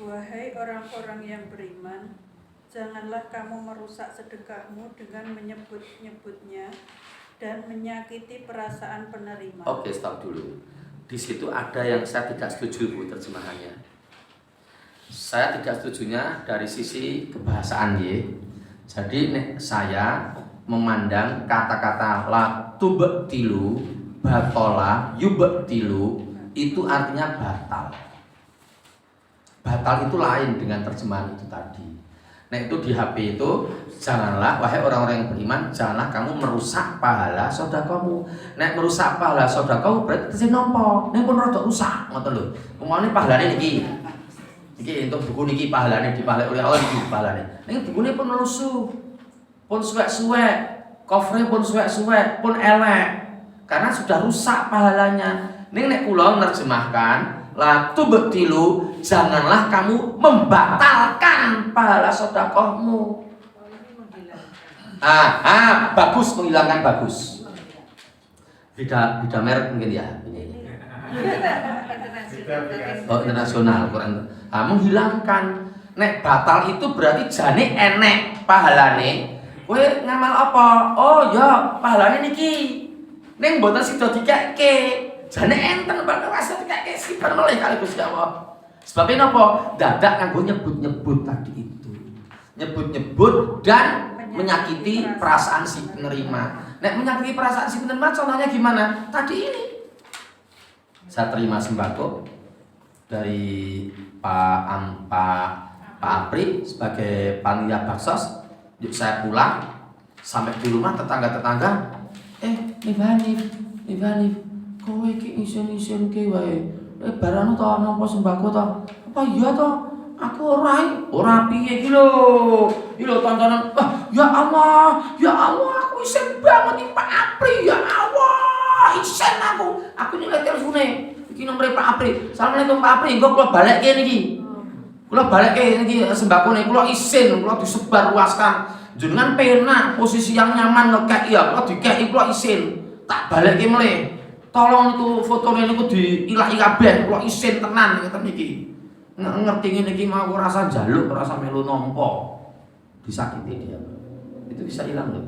Wahai orang-orang yang beriman, janganlah kamu merusak sedekahmu dengan menyebut-nyebutnya dan menyakiti perasaan penerima. Oke, stop dulu. Di situ ada yang saya tidak setuju Bu terjemahannya. Saya tidak setujunya dari sisi kebahasaan ya. Jadi saya memandang kata-kata la tubtilu, batola, yubtilu itu artinya batal. Batal itu lain dengan terjemahan itu tadi. Nah itu di HP itu janganlah wahai orang-orang yang beriman, janganlah kamu merusak pahala sedekahmu. Nek merusak pahala sedekahmu berarti sing nampa. Nek pun rada rusak ngoten lho. Umane pahalane niki. Iki untuk buku niki pahalane dipahalek oleh Allah niki pahalane. Ning bukune pun rusuh. Pun suwek-suwek, cover-nya pun suwek-suwek, pun elek. Karena sudah rusak pahalanya. Ning nek kula nerjemahkan la tubtilu, janganlah kamu membatalkan pahala sedekahmu. Bagus, menghilangkan bagus. Beda merek mungkin ya ini. Oh, internasional kurang. Menghilangkan. Nek batal itu berarti jane enek pahalane. Kowe ngamal apa? Oh ya, pahalane niki. Ning mboten sida dikekke. Jane enten bakal rasa dikekke sibar melih kali Gusti Allah. Sebabnya napa? Dadak nganggo nyebut-nyebut tadi itu. Nyebut-nyebut dan menyakiti perasaan si penerima. Nek menyakiti perasaan si penerima contohnya gimana? Tadi ini. Saya terima sembako dari Pak Apri sebagai panitia baksos. Yuk saya pulang sampai di rumah tetangga-tetangga, nih Hanif, kowe iki isin-isin ke wae. Barang to nampa sembako to. Apa iya to? Aku ora piye iki lho. Iki lho tontonan. Ya Allah, aku isin banget iki Pak Apri, ya Allah. Isin aku. Aku nilai telepone. Iki nomere Pak Apri. Assalamualaikum Pak Apri, engko kula balekke niki. Kula balekke niki sembakone kula isin, kula disebar luaskan. Jenengan penak posisi yang nyaman ngekek ya, kula dikeki kula isin. Tak balekke melih. Tolong niku fotone niku diilaki kabeh, kula isin tenan ngeten niki. Ngerti ngene iki mau rasa njaluk, rasa melu nampa. Disakiti dia. Itu bisa hilang loh.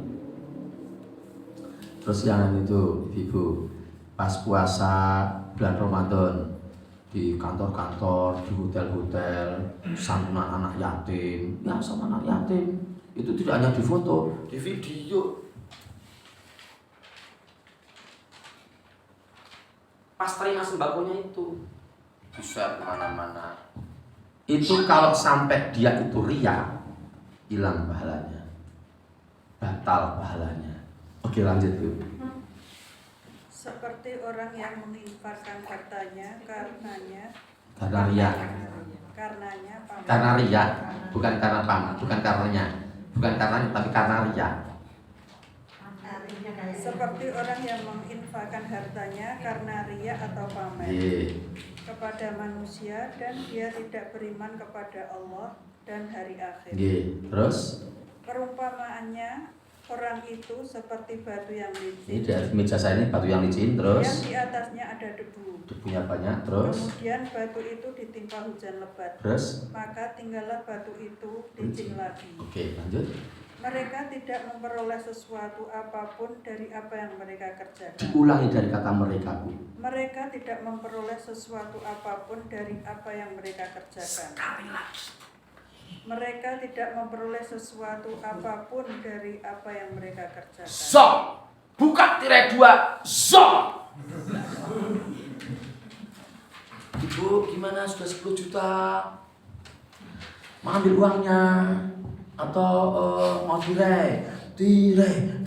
Terus yang itu Ibu, pas puasa bulan Ramadan di kantor-kantor, di hotel-hotel, santunan anak yatim, ya sama anak yatim. Itu tidak hanya di foto, di video. Pas terima sembakonya itu di-share kemana-mana. Itu kalau sampai dia itu riya, hilang pahalanya, batal pahalanya. Oke, lanjut Bu. Seperti orang yang menginfakkan hartanya karena Riya. Karena Riya, bukan karena pamer, bukan karenanya, tapi karena riya. Seperti orang yang menginfakkan hartanya karena riya atau pamer kepada manusia dan dia tidak beriman kepada Allah dan hari akhir. Terus Perumpamaannya orang itu seperti batu yang ini licin. di meja saya ini batu yang licin, terus yang di atasnya ada debu. Debunya banyak, terus Kemudian batu itu ditimpa hujan lebat. Terus Maka tinggallah batu itu licin lagi. Oke, lanjut. Mereka tidak memperoleh sesuatu apapun dari apa yang mereka kerjakan. Diulangi dari kata mereka, Bu. Mereka tidak memperoleh sesuatu apapun dari apa yang mereka kerjakan. Sekali lagi. Mereka tidak memperoleh sesuatu apapun dari apa yang mereka kerjakan. So, buka tirai 2. So. Ibu, gimana sudah 10 juta? Mau ambil uangnya atau mau tirai? Tirai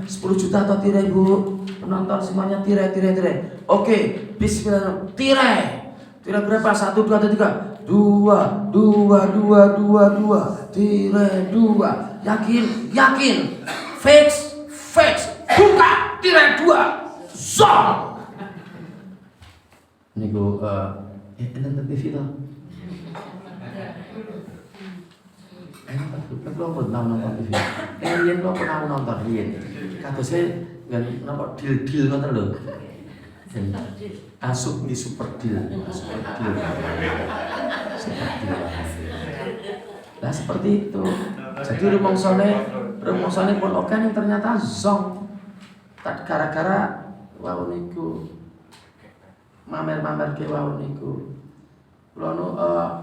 10 juta atau tirai, Bu? Penonton semuanya tirai. Oke, bismillah. Tirai berapa? 1, 2 atau 3? 2. Tirai 2. Yakin. Fix. Buka tirai 2. Zong. Niku nonton TV to. Kalau pernah nonton TV, Rian kalau pernah nonton Rian, kata saya nggak nampak deal nonton loh. Asup di super deal. Nah seperti itu. Jadi rumongsone pun oke yang ternyata zong. Tak gara-gara wau niku mamer ke wau niku. Kulo nu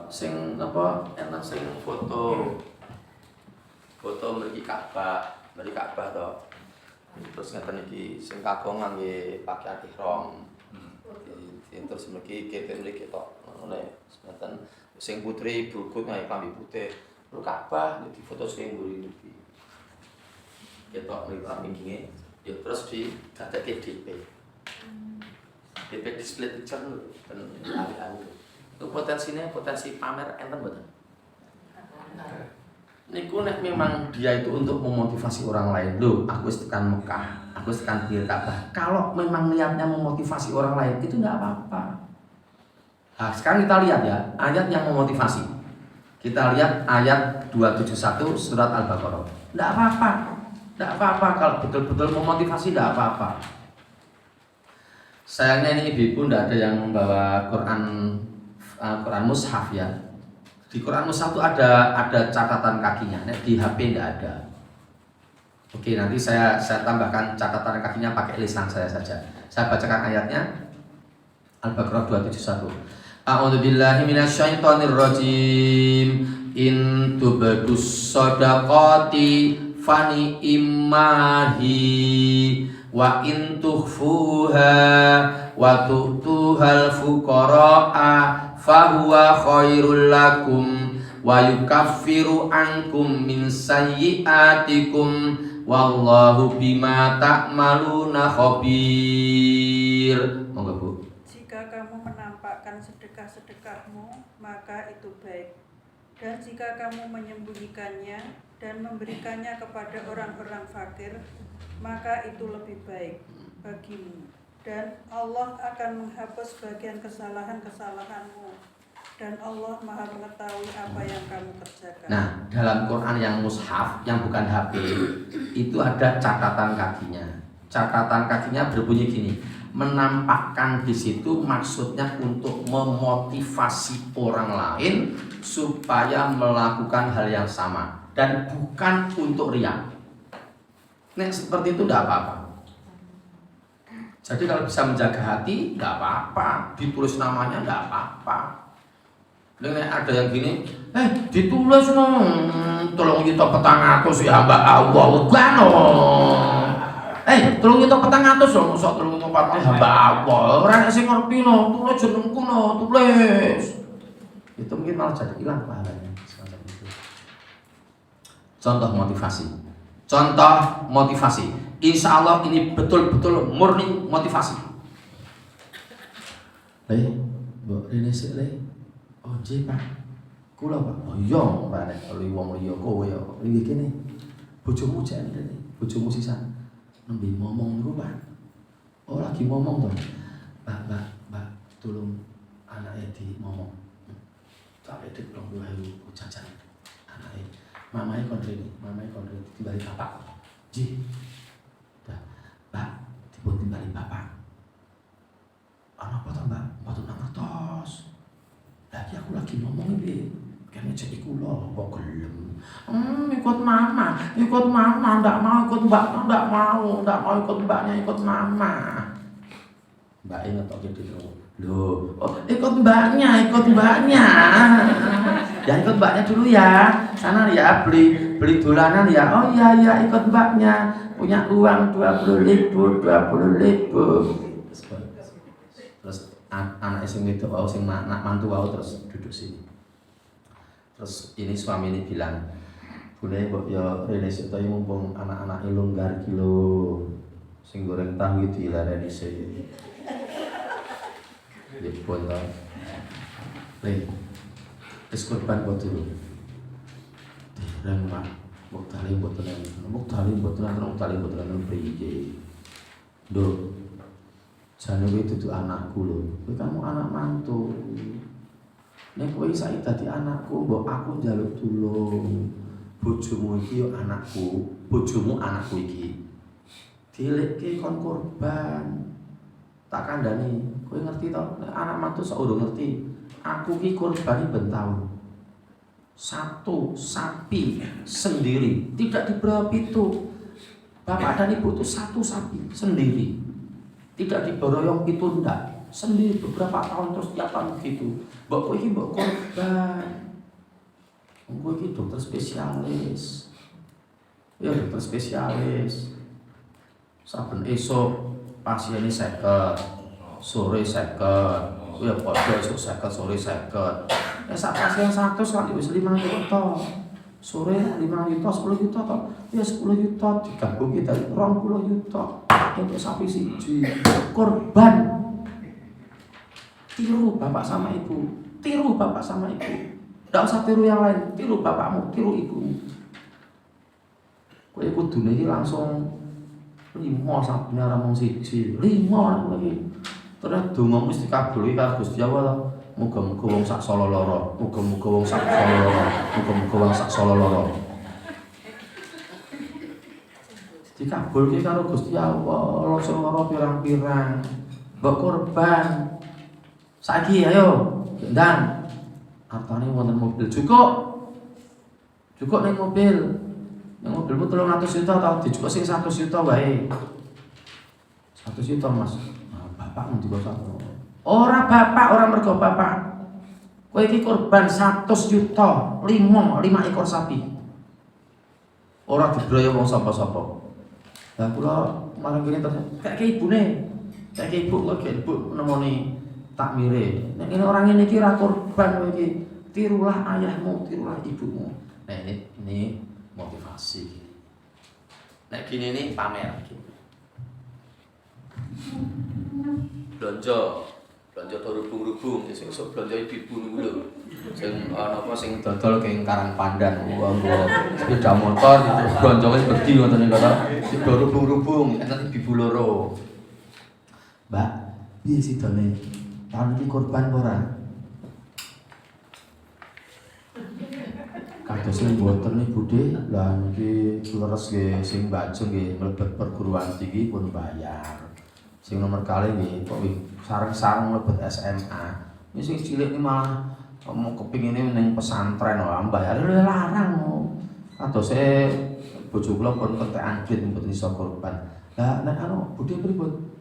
sing apa enak sing foto mriki Ka'bah to. Terus ngeten iki sing kakung ngangge pakaian ihram. Terus mriki kete mriki tok ngene ngeten sing putri brukut ngangge klambi putih. Lu Ka'bah di foto sing mburi iki. Ketok mriki pinggine ya terus di dadekke DP display picture ben ali-ali. Itu potensi pamer enten mboten? Niku nek memang dia itu untuk memotivasi orang lain. Loh, aku wis tekan Mekah, aku wis tekan Ka'bah. Kalau memang niatnya memotivasi orang lain itu enggak apa-apa. Nah, sekarang kita lihat ya, ayat yang memotivasi. Kita lihat ayat 271 surat Al-Baqarah. Enggak apa-apa. Tidak apa-apa kalau betul-betul memotivasi, tidak apa-apa. Sayangnya ini ibu-ibu tidak ada yang membawa Quran mushaf ya. Di Quran mushaf itu ada catatan kakinya. Nah, di HP tidak ada. Oke, nanti saya tambahkan catatan kakinya pakai lisan saya saja. Saya bacakan ayatnya. Al-Baqarah 271. A'udzubillahi minasyaitonirrajim. In tubdus shadaqati fani imahi wa in tukhfuha wa tu'tuhal fuqara'a fahuwa khairul lakum wa yukaffiru ankum min sayyi'atikum wallahu bima ta'maluna khabir. Monggo Bu. Jika kamu menampakkan sedekah-sedekahmu, maka itu baik. Dan jika kamu menyembunyikannya dan memberikannya kepada orang-orang fakir, maka itu lebih baik bagimu. Dan Allah akan menghapus bagian kesalahan-kesalahanmu. Dan Allah Maha mengetahui apa yang kamu kerjakan. Nah, dalam Quran yang mushaf, yang bukan HP, itu ada catatan kakinya. Catatan kakinya berbunyi gini. Menampakkan di situ maksudnya untuk memotivasi orang lain supaya melakukan hal yang sama dan bukan untuk riya. Nah, seperti itu tidak apa-apa. Jadi kalau bisa menjaga hati tidak apa-apa, ditulis namanya tidak apa-apa. Nek ada yang gini, ditulis tolong kita 400 ya Mbak Allah, gano. Tolong kita 400 loh, mosok tolong kita 400 hamba Allah. Ora nek sing ngerti no, tulis jenengku no, tulis. Itu mungkin malah jadi hilang pahalanya. Contoh motivasi. Insya Allah ini betul-betul murni motivasi. Mbok rene sik Oh nggih Pak. Kula Pak. Oh iya Pak nek wong liya kowe ya. Nggih kene. Bojomu jane rene. Bojomu sisan. Nembe ngomong niku Pak. Oh lagi ngomong to. Mbak, tolong anake di ngomong. Sampai dik 20.000 jajan. Anake mamae kon rene timbali bapak. Nggih. Dah, Mbak, dipun timbali bapak. Ana apa to Mbak? Mboten ngertos. Lagi aku lagi ngomong ini, kayaknya jadi kula, kok gelem. Ikut mama, ndak mau ikut mbak, ndak mau ikut mbaknya, ikut mama. Mbak ingat kok gitu loh. Ikut mbaknya. Ya ikut mbaknya dulu ya. Sana ya beli dolanan ya. Oh iya ikut mbaknya. Punya uang 20.000. Terus anak sing wedok wau sing anak mantu wau terus duduk sini. Terus ini suami ini bilang, "Boleh mbok ya rene sik to mumpung anak-anake longgar ki lho. Sing goreng tahu iki dilareni sik." Ya pun to. Wis korban kok dulu. Dereng Pak. Mbok tali mboten priye. Nduk. Jane kowe dudu anakku lho. Kowe kamu anak mantu. Nek kowe saiki dadi anakku, mbok aku njaluk tulung. Bojomu iki yo anakku, bojomu anakku iki. Dilekke kon korban. Tak kandhani, kowe ngerti to? Nek anak mantu sok urung ngerti. Aku ki korbane ben taun. Satu sapi sendiri, tidak dibawa pitu. Bapak dan ibu itu satu sapi sendiri. Tidak diberoyong itu ndak, sendiri beberapa tahun terus tiap tahun begitu. Mbok kowe iki mbok korban. Kowe iki dokter spesialis. Ya dokter spesialis. Saben esuk pasien ini 50, sore 50. Ya padha esuk 50, sore 50. Sak pasien 100 kan wis 5 juta. Sore 5 juta, 10 juta toh. Ya 10 juta digabung kita 20 juta. Untuk sapi siji korban. Tiru bapak sama ibu. Nggak usah tiru yang lain. Tiru bapakmu, tiru ibumu. Kowe kudune iki langsung 5 sabune ora mung siji. 5 lagi. Terus dongamu mesti dikabuli karo Gusti Allah. Muga-muga wong sak Solo lara. dikabulke karo Gusti Allah sing lara pirang-pirang. Mbok korban. Saiki ayo, ndang. Artane wonten mobil cukup. Cukup ning mobil. Ning mobilmu 300 juta ta dicukup sing 100 juta wae. 100 juta Mas. Nah, bapak ngendika satu. Ora bapak, ora mergo bapak. Kowe iki korban 100 juta, 5 ekor sapi. Ora dibroyo wong sapa-sapa. Lah kula marang kene terus kek ibune. Kek ibu kok ibu nemoni takmire. Nek ini orang ini kira korban kowe iki, tirulah ayahmu, tirulah ibumu. Nah ini motivasi. Nek gini ini pamer. Belanja rubung-rubung, sesuk belanja ibu niku lho. Sing napa sing dodol keng Karang Pandan, sepeda motor terus belanja wedi ngoten niku kata. Sepeda rubung-rubung, enten ibu loro. Mbak, piye sidone? Tahun iki korban ora? Kadosnya mboten nih Budhe, lah niki leres nggih sing bajeng nggih mlebet perguruan tinggi pun bayar. Sing nomor kali nggih kok sareng-sareng mlebet SMA. Ini sing cilik iki malah mau kepingine ning pesantren wae bayar larang. Kadose bojo kula pun kentek anjit mboten iso korban. Lah nek Budhe pripun?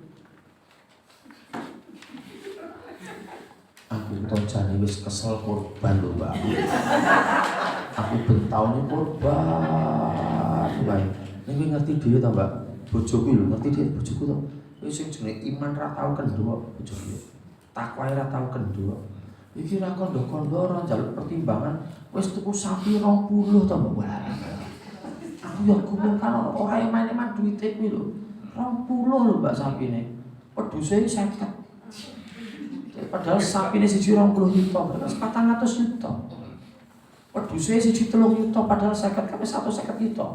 Aku jane wis kesel korban lho, Mbak. Aku ben taune korban. Nek ngerti dhewe ta, Mbak. Bojoku lho, ngerti dhewe bojoku to. Wis sing jenenge iman ra tau kendho bojoku. Takwa ra tau kendho. Iki ra kondo-kondo ora njaluk pertimbangan. Wis tuku sapi 20 to, Mbak. Wah. Aku ya kumpul kan ora eman-eman duwite kuwi lho. 20 lho, Mbak, sapine. Peduse 50. Padahal sapi ini siji 20 juta, berarti 400 juta. Pedusnya siji 3 juta, padahal 50 kan 150 juta.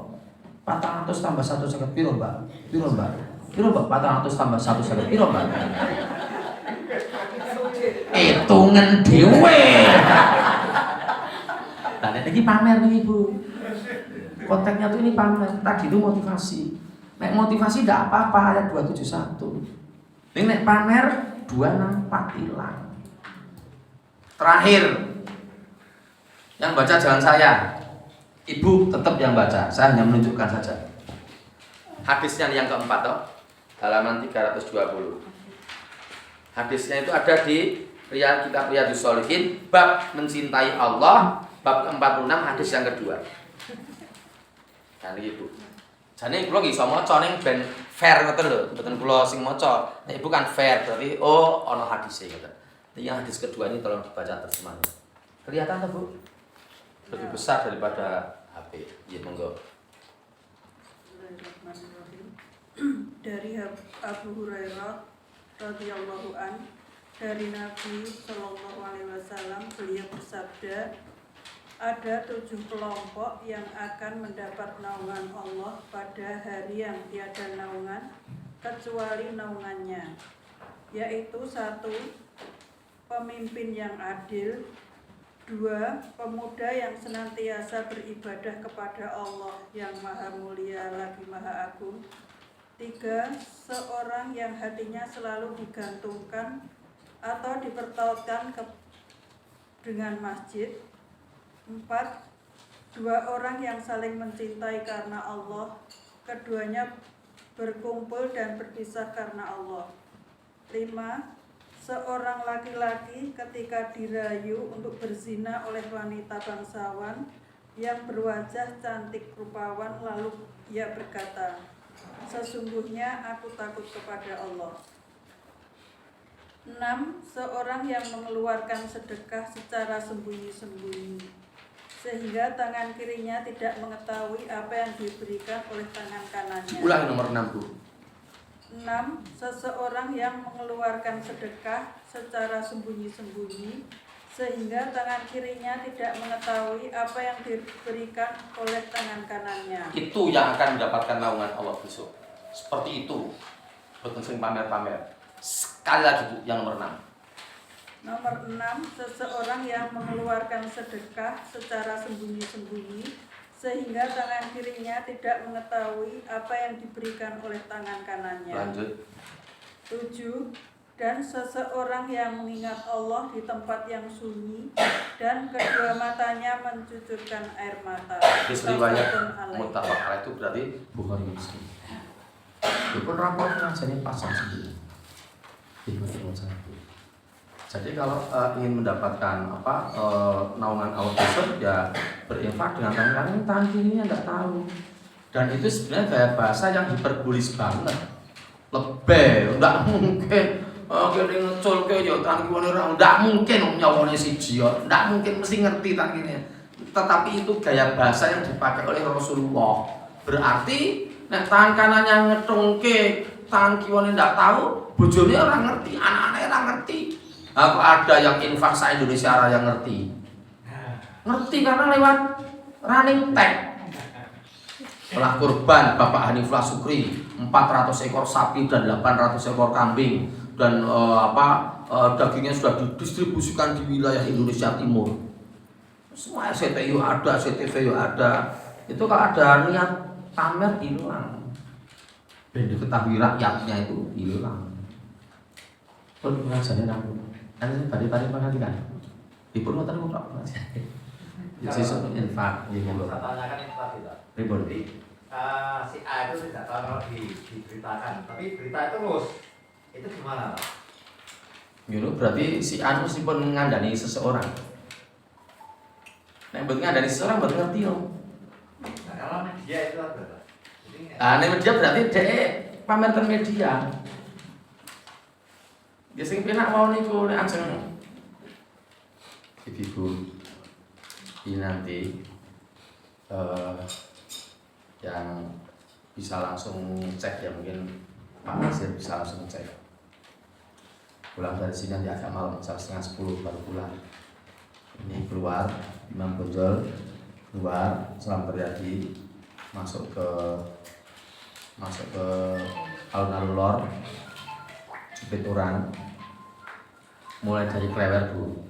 400 tambah 150 piro, Mbak? Piro, Mbak? Piro, Mbak? 400 tambah 150 piro, Mbak? Hitungan dhewe. Nah, ini pamer nih, Ibu. Konteksnya tuh ini pamer. Tadi itu motivasi. Nek motivasi tidak apa-apa, ayat 271. Ini nek pamer 264 hilang. Terakhir, yang baca jangan saya, ibu tetap yang baca, saya hanya menunjukkan saja. Hadisnya yang keempat, toh, halaman 320. Hadisnya itu ada di kitab Riyadhus Shalihin, bab mencintai Allah, bab ke-46, hadis yang kedua. Nah ini ibu. Jadi kula iso maca ning ben fair ngoten lho, mboten kula sing maca. Nek ibu kan fair, berarti ana hadise ngoten. Yang hadis kedua ini tolong dibaca terjemahnya. Kelihatan toh, Bu? Lebih besar daripada HP. Ya monggo. Dari Abu Hurairah radhiyallahu an, dari Nabi sallallahu alaihi wasallam, beliau bersabda, ada 7 kelompok yang akan mendapat naungan Allah pada hari yang tiada naungan kecuali naungannya, yaitu 1. Pemimpin yang adil, 2. Pemuda yang senantiasa beribadah kepada Allah yang maha mulia lagi maha agung, 3. Seorang yang hatinya selalu digantungkan atau dipertautkan dengan masjid, 4. 2 orang yang saling mencintai karena Allah, keduanya berkumpul dan berpisah karena Allah. 5. Seorang laki-laki ketika dirayu untuk berzina oleh wanita bangsawan yang berwajah cantik rupawan, lalu ia berkata, sesungguhnya aku takut kepada Allah. 6. Seorang yang mengeluarkan sedekah secara sembunyi-sembunyi, sehingga tangan kirinya tidak mengetahui apa yang diberikan oleh tangan kanannya. Ulangi nomor 6, Bu. 6. Seseorang yang mengeluarkan sedekah secara sembunyi-sembunyi, sehingga tangan kirinya tidak mengetahui apa yang diberikan oleh tangan kanannya. Itu yang akan mendapatkan naungan Allah besok. Seperti itu. Betul sing pamer-pamer. Sekali lagi, Bu, yang nomor 6. Nomor 6. Seseorang yang mengeluarkan sedekah secara sembunyi-sembunyi, sehingga tangan kirinya tidak mengetahui apa yang diberikan oleh tangan kanannya. Lanjut. 7. Dan seseorang yang mengingat Allah di tempat yang sunyi dan kedua matanya mencucurkan air mata. Riwayat Muttafaqun alaih. muttafaq alaih itu berarti Bukhari Muslim. Itu pun rapor jadi pasang sendiri. Jadi kalau ingin mendapatkan naungan Allah besar, ya berinfak dengan tangan kirinya nggak tahu. Dan itu sebenarnya gaya bahasa yang hiperbolis banget. Lebih, nggak mungkin. Kene ngecul ke yo tangan kiwane ora, nggak mungkin nyawane siji yo, nggak mungkin mesti ngerti tangannya. Tetapi itu gaya bahasa yang dipakai oleh Rasulullah. Berarti nek tangan kanannya ngethungke, tangan kiwane nggak tahu, bojone ora ngerti, anak-anaknya ora ngerti. Aku ada yang infak sa Indonesia yang ngerti. Ngerti karena lewat running tag. Telah kurban Bapak Hanifullah Sukri 400 ekor sapi dan 800 ekor kambing dan dagingnya sudah didistribusikan di wilayah Indonesia Timur. Semua SCTU ada, CTV ada. Itu kalau ada niat pamer hilang. Dan diketahui rakyatnya itu hilang. Pun pengajarannya namun kan tadi perhatikan. Dipun ngoten kok pengajaran. Sesuk infak nggih monggo. Saya tanyakan itu tadi, Pak. Pripun? Jadi si A itu tidak tahu kalau diberitakan, tapi berita itu terus. Itu gimana, Pak? Ngono berarti si A meskipun ngandani seseorang. Nek mboten ngandani seseorang mboten ngerti yo. Nah, kalau media itu apa, Pak? Jadi Nek media berarti dhek pamerkan media. Ya sing penak mau niku nek ajeng ibu ini nanti yang bisa langsung cek ya, mungkin Pak Nasir bisa langsung cek. Pulang dari sini nanti agak malam, jam 9:30 baru pulang. Ini keluar, Imam Bonjol keluar, Salam terjadi masuk ke alun-alun lor, jepit orang, mulai dari Klewer dulu.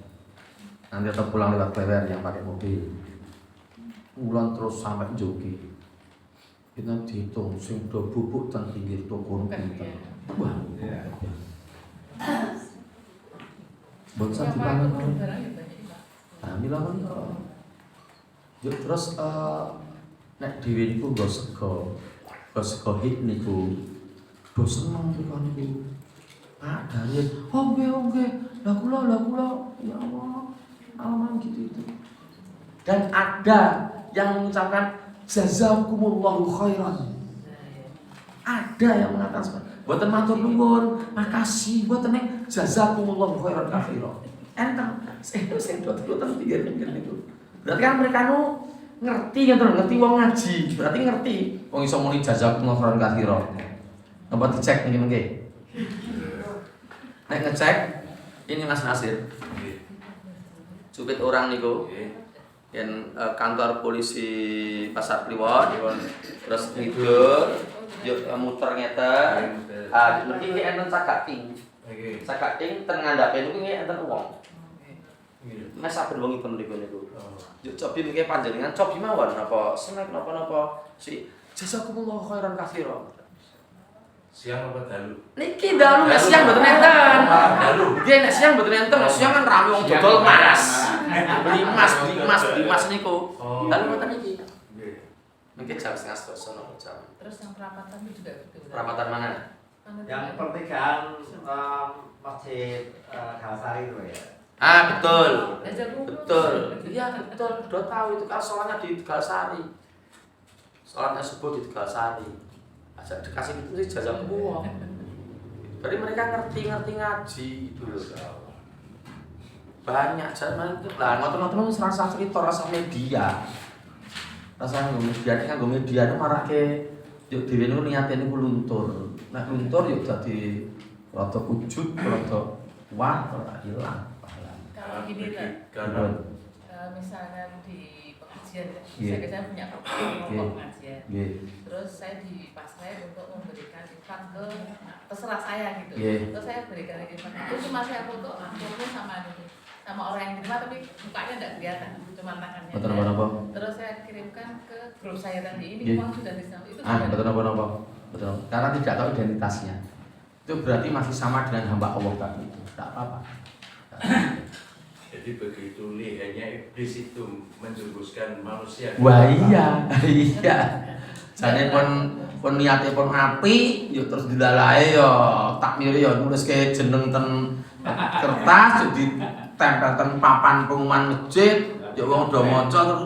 Nanti tetap pulang lewat Klewer yang pakai mobil. Ulang terus sampai Jogi. Kita dihitung sing do bubuk teng pinggir toko pinten. Wah. Bonsah dipangan. Nah, mila menika. Yo terus nek dhewe niku nggo sego. Nggo sego hit niku. Do seneng niku niku. Ah, dari nggih. Lah kula. Ya Allah. Alaman gitu itu. Dan ada yang mengucapkan jazakumullahu khairan. Ada yang mengatakan seperti mboten matur nuwun, makasih mboten ning jazakumullahu khairan katsira. Enteng sing do ten pinggir-pinggir niku. Berarti kan mereka ngerti ngerti wong ngaji, berarti ngerti wong iso muni jazakumullahu khairan katsira. Napa dicek nggih. Nek ngecek ini Mas Nasir. Cupit orang niku. Yang kantor polisi Pasar Kliwon, terus ngidur, muter ngeten, mesti ini enten cagating, ten ngandhape niku nggih enten uang. Mas saben wong ipun niku. Yuk cobi mengke panjenengan cobi mawon napa snack napa si jazakumullahu khairan katsira. Siang apa dalu? Niki dalu nek siang mboten enten. Dalu. Nggih nek siang mboten enten, siang kan rame wong dodol mas. Beli emas niku. Dalu mboten niki. Nggih. Mungkin jam 11:30 nopo jam. Terus yang perapatan itu juga gitu. Perapatan mana? yang pertigaan Masjid Galsari itu ya. Ah betul. Betul. Iya betul. Udah tahu itu kan soalnya di Tegalsari. Soalnya subuh di Tegalsari. Aja dikasih itu sih jajak uang. Jadi mereka ngerti ngaji itu loh. Banyak zaman itu lah ngoten-ngoten wis rasa cerita rasa media. Rasa nggo media itu marake yuk dhewe niku niate niku luntur. Nek luntur yuk dadi rada ujug, rada wah ora ilang. Kalau gini lah, Karena misalnya di pengajian, Iya. saya punya Iya. pengajian. Nggih. Terus saya dipasrai untuk memberikan infak ke terserah saya gitu. Iya. Terus saya berikan infak itu cuma saya foto sama itu. sama orang yang di rumah tapi mukanya tidak kelihatan, cuma tangannya. Betul apa? Terus saya kirimkan ke grup saya tadi, ini Iya. uang sudah bisa. Itu Betul apa? Betul. Karena tidak tahu identitasnya. Itu berarti masih sama dengan hamba Allah tadi itu. Tidak apa-apa. Jadi begitu lihainya iblis itu menjerumuskan manusia. Wah iya, iya. Jane pun niate pun apik, yo terus dilalae yo takmire yo nulis ke jeneng ten kertas jadi tempel ten papan pengumuman masjid, yo wong do maca terus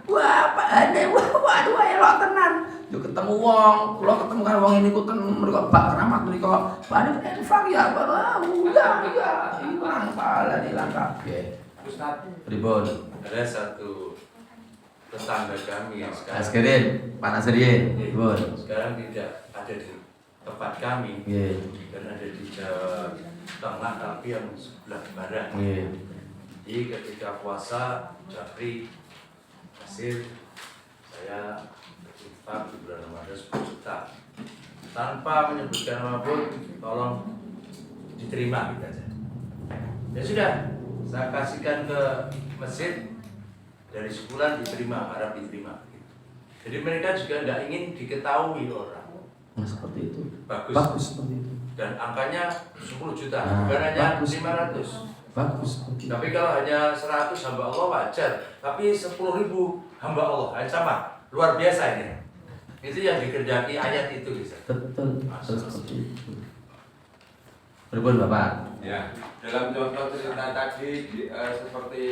wah Pak Ane, waduh elok tenan. Yo ketemu wong, kula ketemu kan wong ini ku ten mriko Bak Keramat mriko. Pak Ane infak ya, iya, hilang kabeh. Ustaz, Pripun? ada satu tetangga kami yang sekarang Askerin, Pak Nasrin, pripun? sekarang tidak ada di tempat kami Nggih. dan ada di Jawa Tengah tapi yang sebelah barat. Nggih. Jadi ketika puasa Japri hasil saya berinfak di bulan Ramadan 10 juta tanpa menyebutkan apapun, tolong diterima gitu aja. Ya sudah, saya kasihkan ke masjid dari sebulan diterima, harap diterima. Jadi mereka juga tidak ingin diketahui orang. Nah, seperti itu. Bagus. Seperti itu. Dan angkanya 10 juta, Nah, bukan hanya bagus. 500. Bagus seperti itu. Tapi kalau hanya 100 hamba Allah wajar. Tapi 10.000 hamba Allah sama, luar biasa ini. Itu yang dikerjaki ayat itu bisa. Betul. Seperti itu. Pripun Bapak? Ya, dalam contoh cerita tadi seperti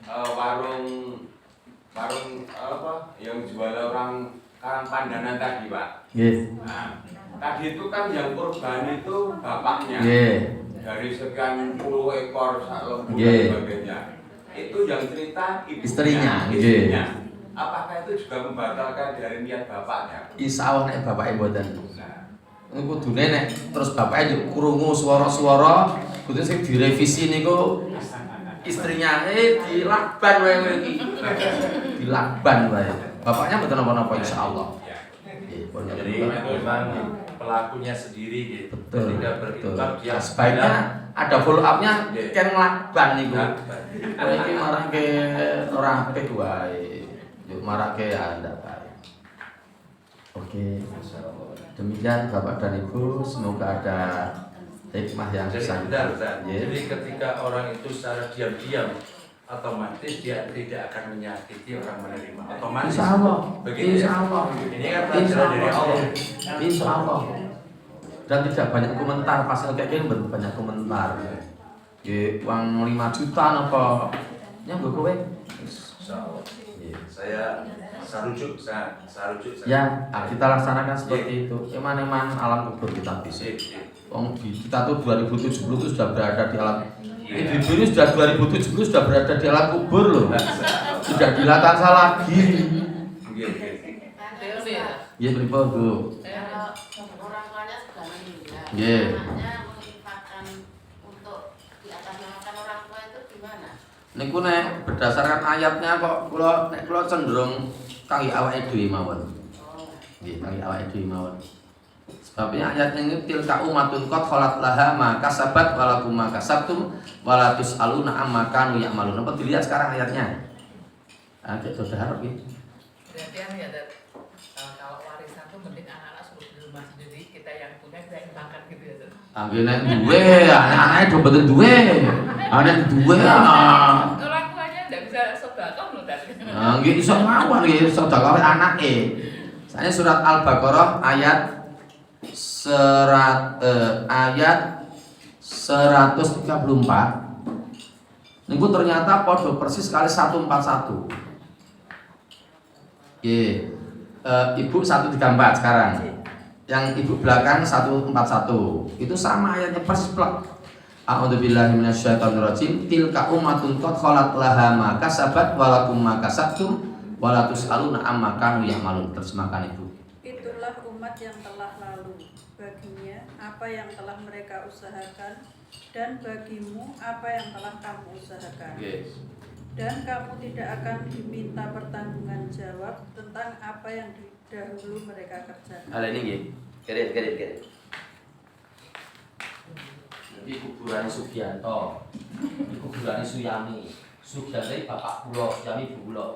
warung apa yang jual orang Karang Pandanan tadi, Pak. Nggih. Nah, tadi itu kan yang korban itu bapaknya. Nggih. Dari sekian puluh ekor lembu Nggih. dan sebagainya. Itu yang cerita Istrinya, nggih. istrinya. Apakah itu juga membatalkan dari niat bapaknya? Insya Allah nek bapake mboten. Nah, Niku kudune nek terus bapake yo krungu swara-swara, kudu sing direvisi niku istrinya dilakban wae kowe iki. Dilakban wae. Bapaknya mboten napa-napa insyaallah. ya. Nggih, pun Jadi memang pelakunya sendiri gitu. betul. Ketika Betul. berinfak dia Nah, sebaiknya ada follow up-nya Nggih. kan lakban niku. bilang, Kowe iki marake ora apik wae. Yuk marake ya ndak baik. Oke. Demikian Bapak dan Ibu, semoga ada hikmah yang Jadi bisa benar, benar. Ya. Jadi ketika orang itu secara diam-diam otomatis dia tidak akan menyakiti orang menerima. Otomatis. Insya Allah. Begitu Insya ya? Allah. Ini kan Insya pelajaran dari Allah. Allah. Insya Allah. Dan tidak banyak komentar, pasal kayak gini banyak komentar. Ya, uang 5 juta apa? Yang gue kowe. Insya Allah. Iya. Saya sarujuk. Ya, kita laksanakan seperti itu. Eman-eman alam kubur kita bisa. Kita tuh 2070 itu sudah berada di alam. Ibu ini sudah 2070 sudah berada di alam kubur loh. Sudah dilatasa lagi. teori ya. Ya berapa Bu? Kalau orang tuanya sudah meninggal, Iya. anaknya menginfakkan untuk di atas namakan orang tua itu gimana? Niku nek berdasarkan ayatnya kok kula cenderung kangge awake dhewe mawon. Nggih, kangge awake dhewe mawon. Sebabnya ayatnya ini tilka umatun qad khalat laha ma kasabat walakum ma kasabtum wala tusaluna amma kanu ya'malun. Apa dilihat sekarang ayatnya? Agak sudah harap gitu. Berarti ya kalau warisan tuh penting anak-anak suruh di rumah sendiri, kita yang punya kita infakkan gitu ya. Dok. Angge nek duwe, anak-anake do mboten duwe. Anak duwe Orang tuanya nggak bisa sedekah loh tadi. nggih iso mawon nggih sedekah anake. Saya surat Al-Baqarah ayat 134. Niku ternyata podo persis kali 141. Oke. Ibu 134 sekarang. Yang ibu belakang 141. Itu sama ayatnya persis plek. A'udzubillahi minasyaitonirrajim. Tilka ummatun qad khalat laha ma kasabat walakum ma kasabtum wala tusaluna amma kanu ya'malun. Terjemahkan Ibu. Itulah umat yang telah lalu, baginya apa yang telah mereka usahakan, dan bagimu apa yang telah kamu usahakan. Dan kamu tidak akan diminta pertanggungan jawab tentang apa yang dahulu mereka kerjakan. Hal ini nggih. Kirim. Jadi kuburan Sugianto. Iku bulane Suyami. Sugiyane bapak kula, Suyami ibu kula.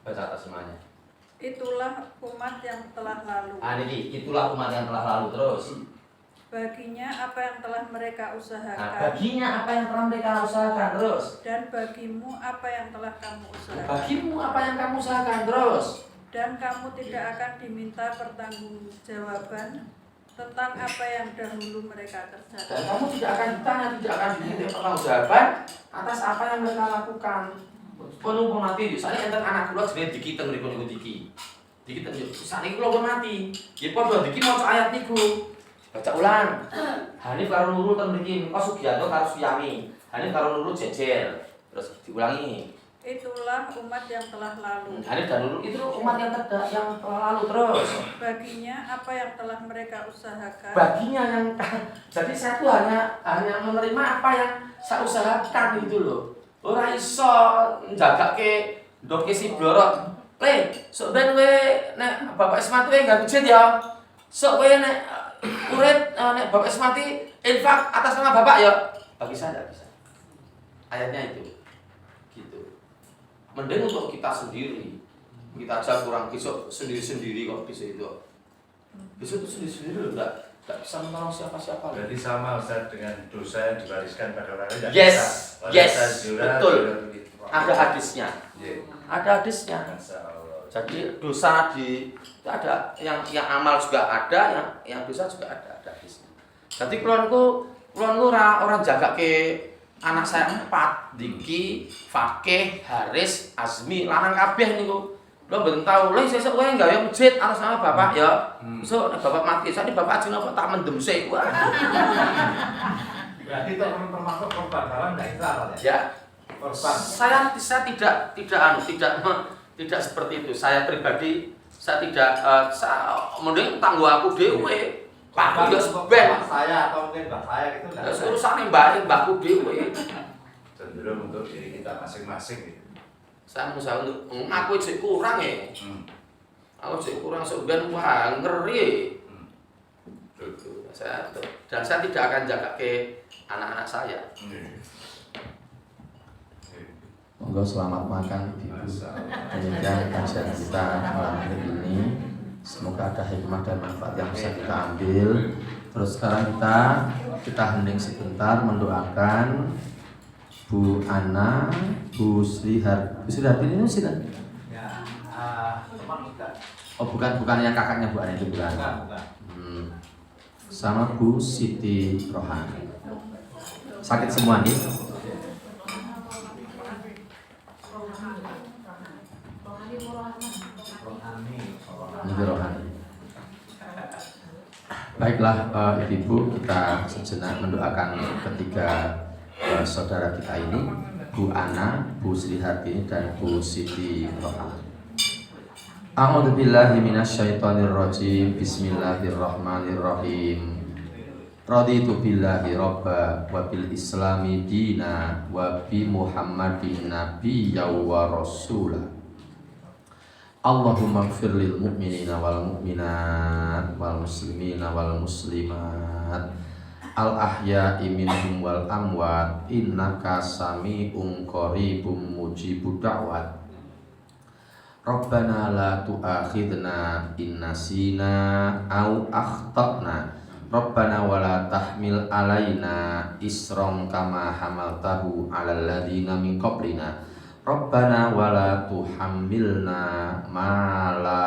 Baca atas semuanya. Itulah umat yang telah lalu. Niki, itulah umat yang telah lalu terus. Baginya apa yang telah mereka usahakan. Baginya apa yang telah mereka usahakan terus. Dan bagimu apa yang telah kamu usahakan. Bagimu apa yang kamu usahakan terus. Dan kamu tidak akan diminta pertanggungjawaban tentang apa yang dahulu mereka Dan kerjakan. kamu tidak akan ditanya, tidak akan diminta pertanggungjawaban atas apa yang mereka lakukan. Penumpang mati, soalnya enten anak kula jenenge Diki teng mriku niku Diki. Diki teng sakniki kula pun mati. Ya padha Diki maca ayat niku. Baca ulang. Hanif karo Nurul teng mriki, engko Sugiyanto karo Suyami. Hanif karo Nurul jejer. Terus diulangi. Itulah umat yang telah lalu. Hanif dan Nurul itu umat yang telah lalu terus. Baginya apa yang telah mereka usahakan. Baginya yang jadi saya tuh hanya menerima apa yang saya usahakan gitu loh. Ora iso njagake ndoke si blorot. Sok ben kowe nek Bapak Ismati kowe enggak masjid ya. Sok kowe nek urip nek Bapak Ismati infak atas nama Bapak ya. Bagi saya enggak bisa. Ayatnya itu. Gitu. Mending untuk kita sendiri. Kita aja kurang besok sendiri-sendiri kok bisa itu. Besok itu sendiri-sendiri loh enggak bisa menolong siapa-siapa. Berarti sama Ustaz dengan dosa yang diwariskan pada orang lain. Yes, yes, Zura, betul. gitu. Ada hadisnya. Iya. Ada hadisnya. Masya Allah. Jadi dosa itu ada yang amal juga ada, yang dosa juga ada hadisnya. Jadi kulonku orang jaga ke anak saya 4, Diki, Fakih, Haris, Azmi, lanang kabeh niku. Lo mboten tahu, lha sesuk kowe gawe masjid atas nama bapak ya. So nek bapak mati, saiki bapak ajeng apa tak mendem sik. Wah. Berarti itu termasuk korban dalam enggak Islam ya? Ya. Korban. Saya tidak seperti itu. Saya pribadi saya tidak mending tangguh aku dhewe. Pak yo ben Saya atau mungkin mbak saya gitu enggak. urusane mbakku dhewe. Cenderung untuk diri kita masing-masing gitu. Saya usaha untuk aku cek kurang ya. Aku cek kurang sebenarnya wah ngeri. Gitu. Dan saya tidak akan jaga ke anak-anak saya. Monggo selamat makan Ibu. Demikian kajian kita malam hari ini. Semoga ada hikmah dan manfaat yang bisa kita ambil. Terus sekarang kita hening sebentar mendoakan Bu Ana, Bu Sri Hartini ini sih kan? Ya, teman juga. Oh bukan yang kakaknya Bu Ana itu bukan? Bukan. Sama Bu Siti Rohani. Sakit semua nih? Ini Rohani. Baiklah Ibu, kita sejenak mendoakan ketiga saudara kita ini, Bu Ana, Bu Sri Hartini dan Bu Siti Rohani. A'udzubillahi minasyaitonirrajim. Bismillahirrahmanirrahim. Raditu billahi robba wa bil islami dina wa bi Muhammadin nabiyya wa rasula. Allahumma ighfir lil mu'minina wal mu'minat wal muslimina wal muslimat al ahya'i minhum wal amwat innaka sami'un qaribun mujibud da'wat. Rabbana la tu'akhidna in nasina au akhtana. Rabbana wa la tahmil alaina isran kama hamaltahu 'alal ladzina min qablina. Rabbana wa la tuhammilna ma la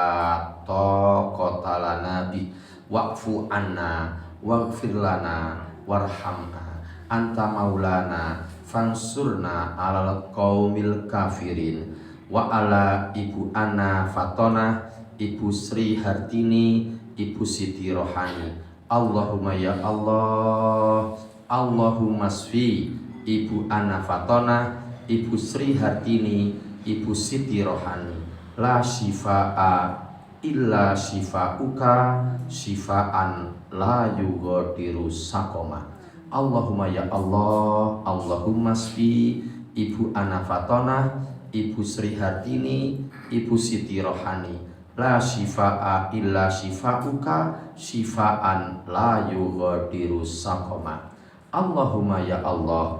taqata lana bi wa'fu anna waghfir lana warhamna anta maulana fansurna 'alal qaumil kafirin. Wa ala Ibu Ana Fatona, Ibu Sri Hartini, Ibu Siti Rohani. Allahumma ya Allah, Allahumma sfi Ibu Ana Fatona, Ibu Sri Hartini, Ibu Siti Rohani. La shifa'a illa shifa'uka, shifa'an la yughadiru saqama. Allahumma ya Allah, Allahumma sfi Ibu Ana Fatona, Ibu Sri Hartini, Ibu Siti Rohani. La shifa'a illa shifa'uka, shifa'an la yughadiru saqama. Allahumma ya Allah,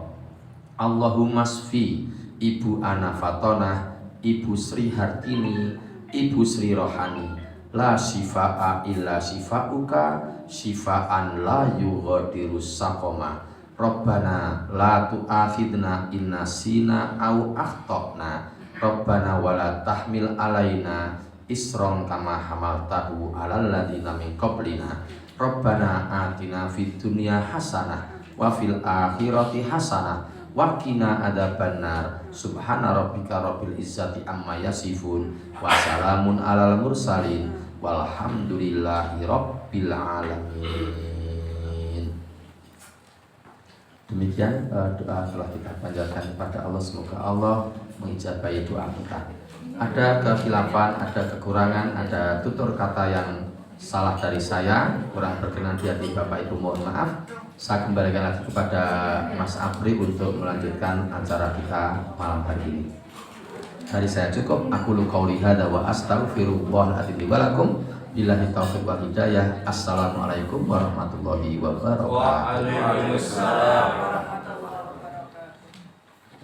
Allahumma sfi Ibu Ana Fatonah, Ibu Sri Hartini, Ibu Sri Rohani, la shifa'a illa shifa'uka, shifa'an la yughadiru saqama. Rabbana la tu'akhidna in nasina au akhtana. Rabbana wala tahmil alaina isron kama hamaltahu alal ladina min qablina. Rabbana atina fid dunya hasanah wa fil akhirati hasanah wa qina adzabannar. Subhana rabbika rabbil izzati amma yasifun wa salamun alal mursalin walhamdulillahi rabbil alamin. Demikian doa telah kita panjatkan kepada Allah, semoga Allah mengijabahi doa kita. Ada kekhilafan, ada kekurangan, ada tutur kata yang salah dari saya, kurang berkenan di hati Bapak Ibu, mohon maaf. Saya kembalikan lagi kepada Mas Apri untuk melanjutkan acara kita malam hari ini. Dari saya cukup. Aku lu qauli hadza wa astaghfirullahaladzim li wa lakum. Billahi taufiq wal hidayah. Assalamualaikum warahmatullahi wabarakatuh. Waalaikumsalam.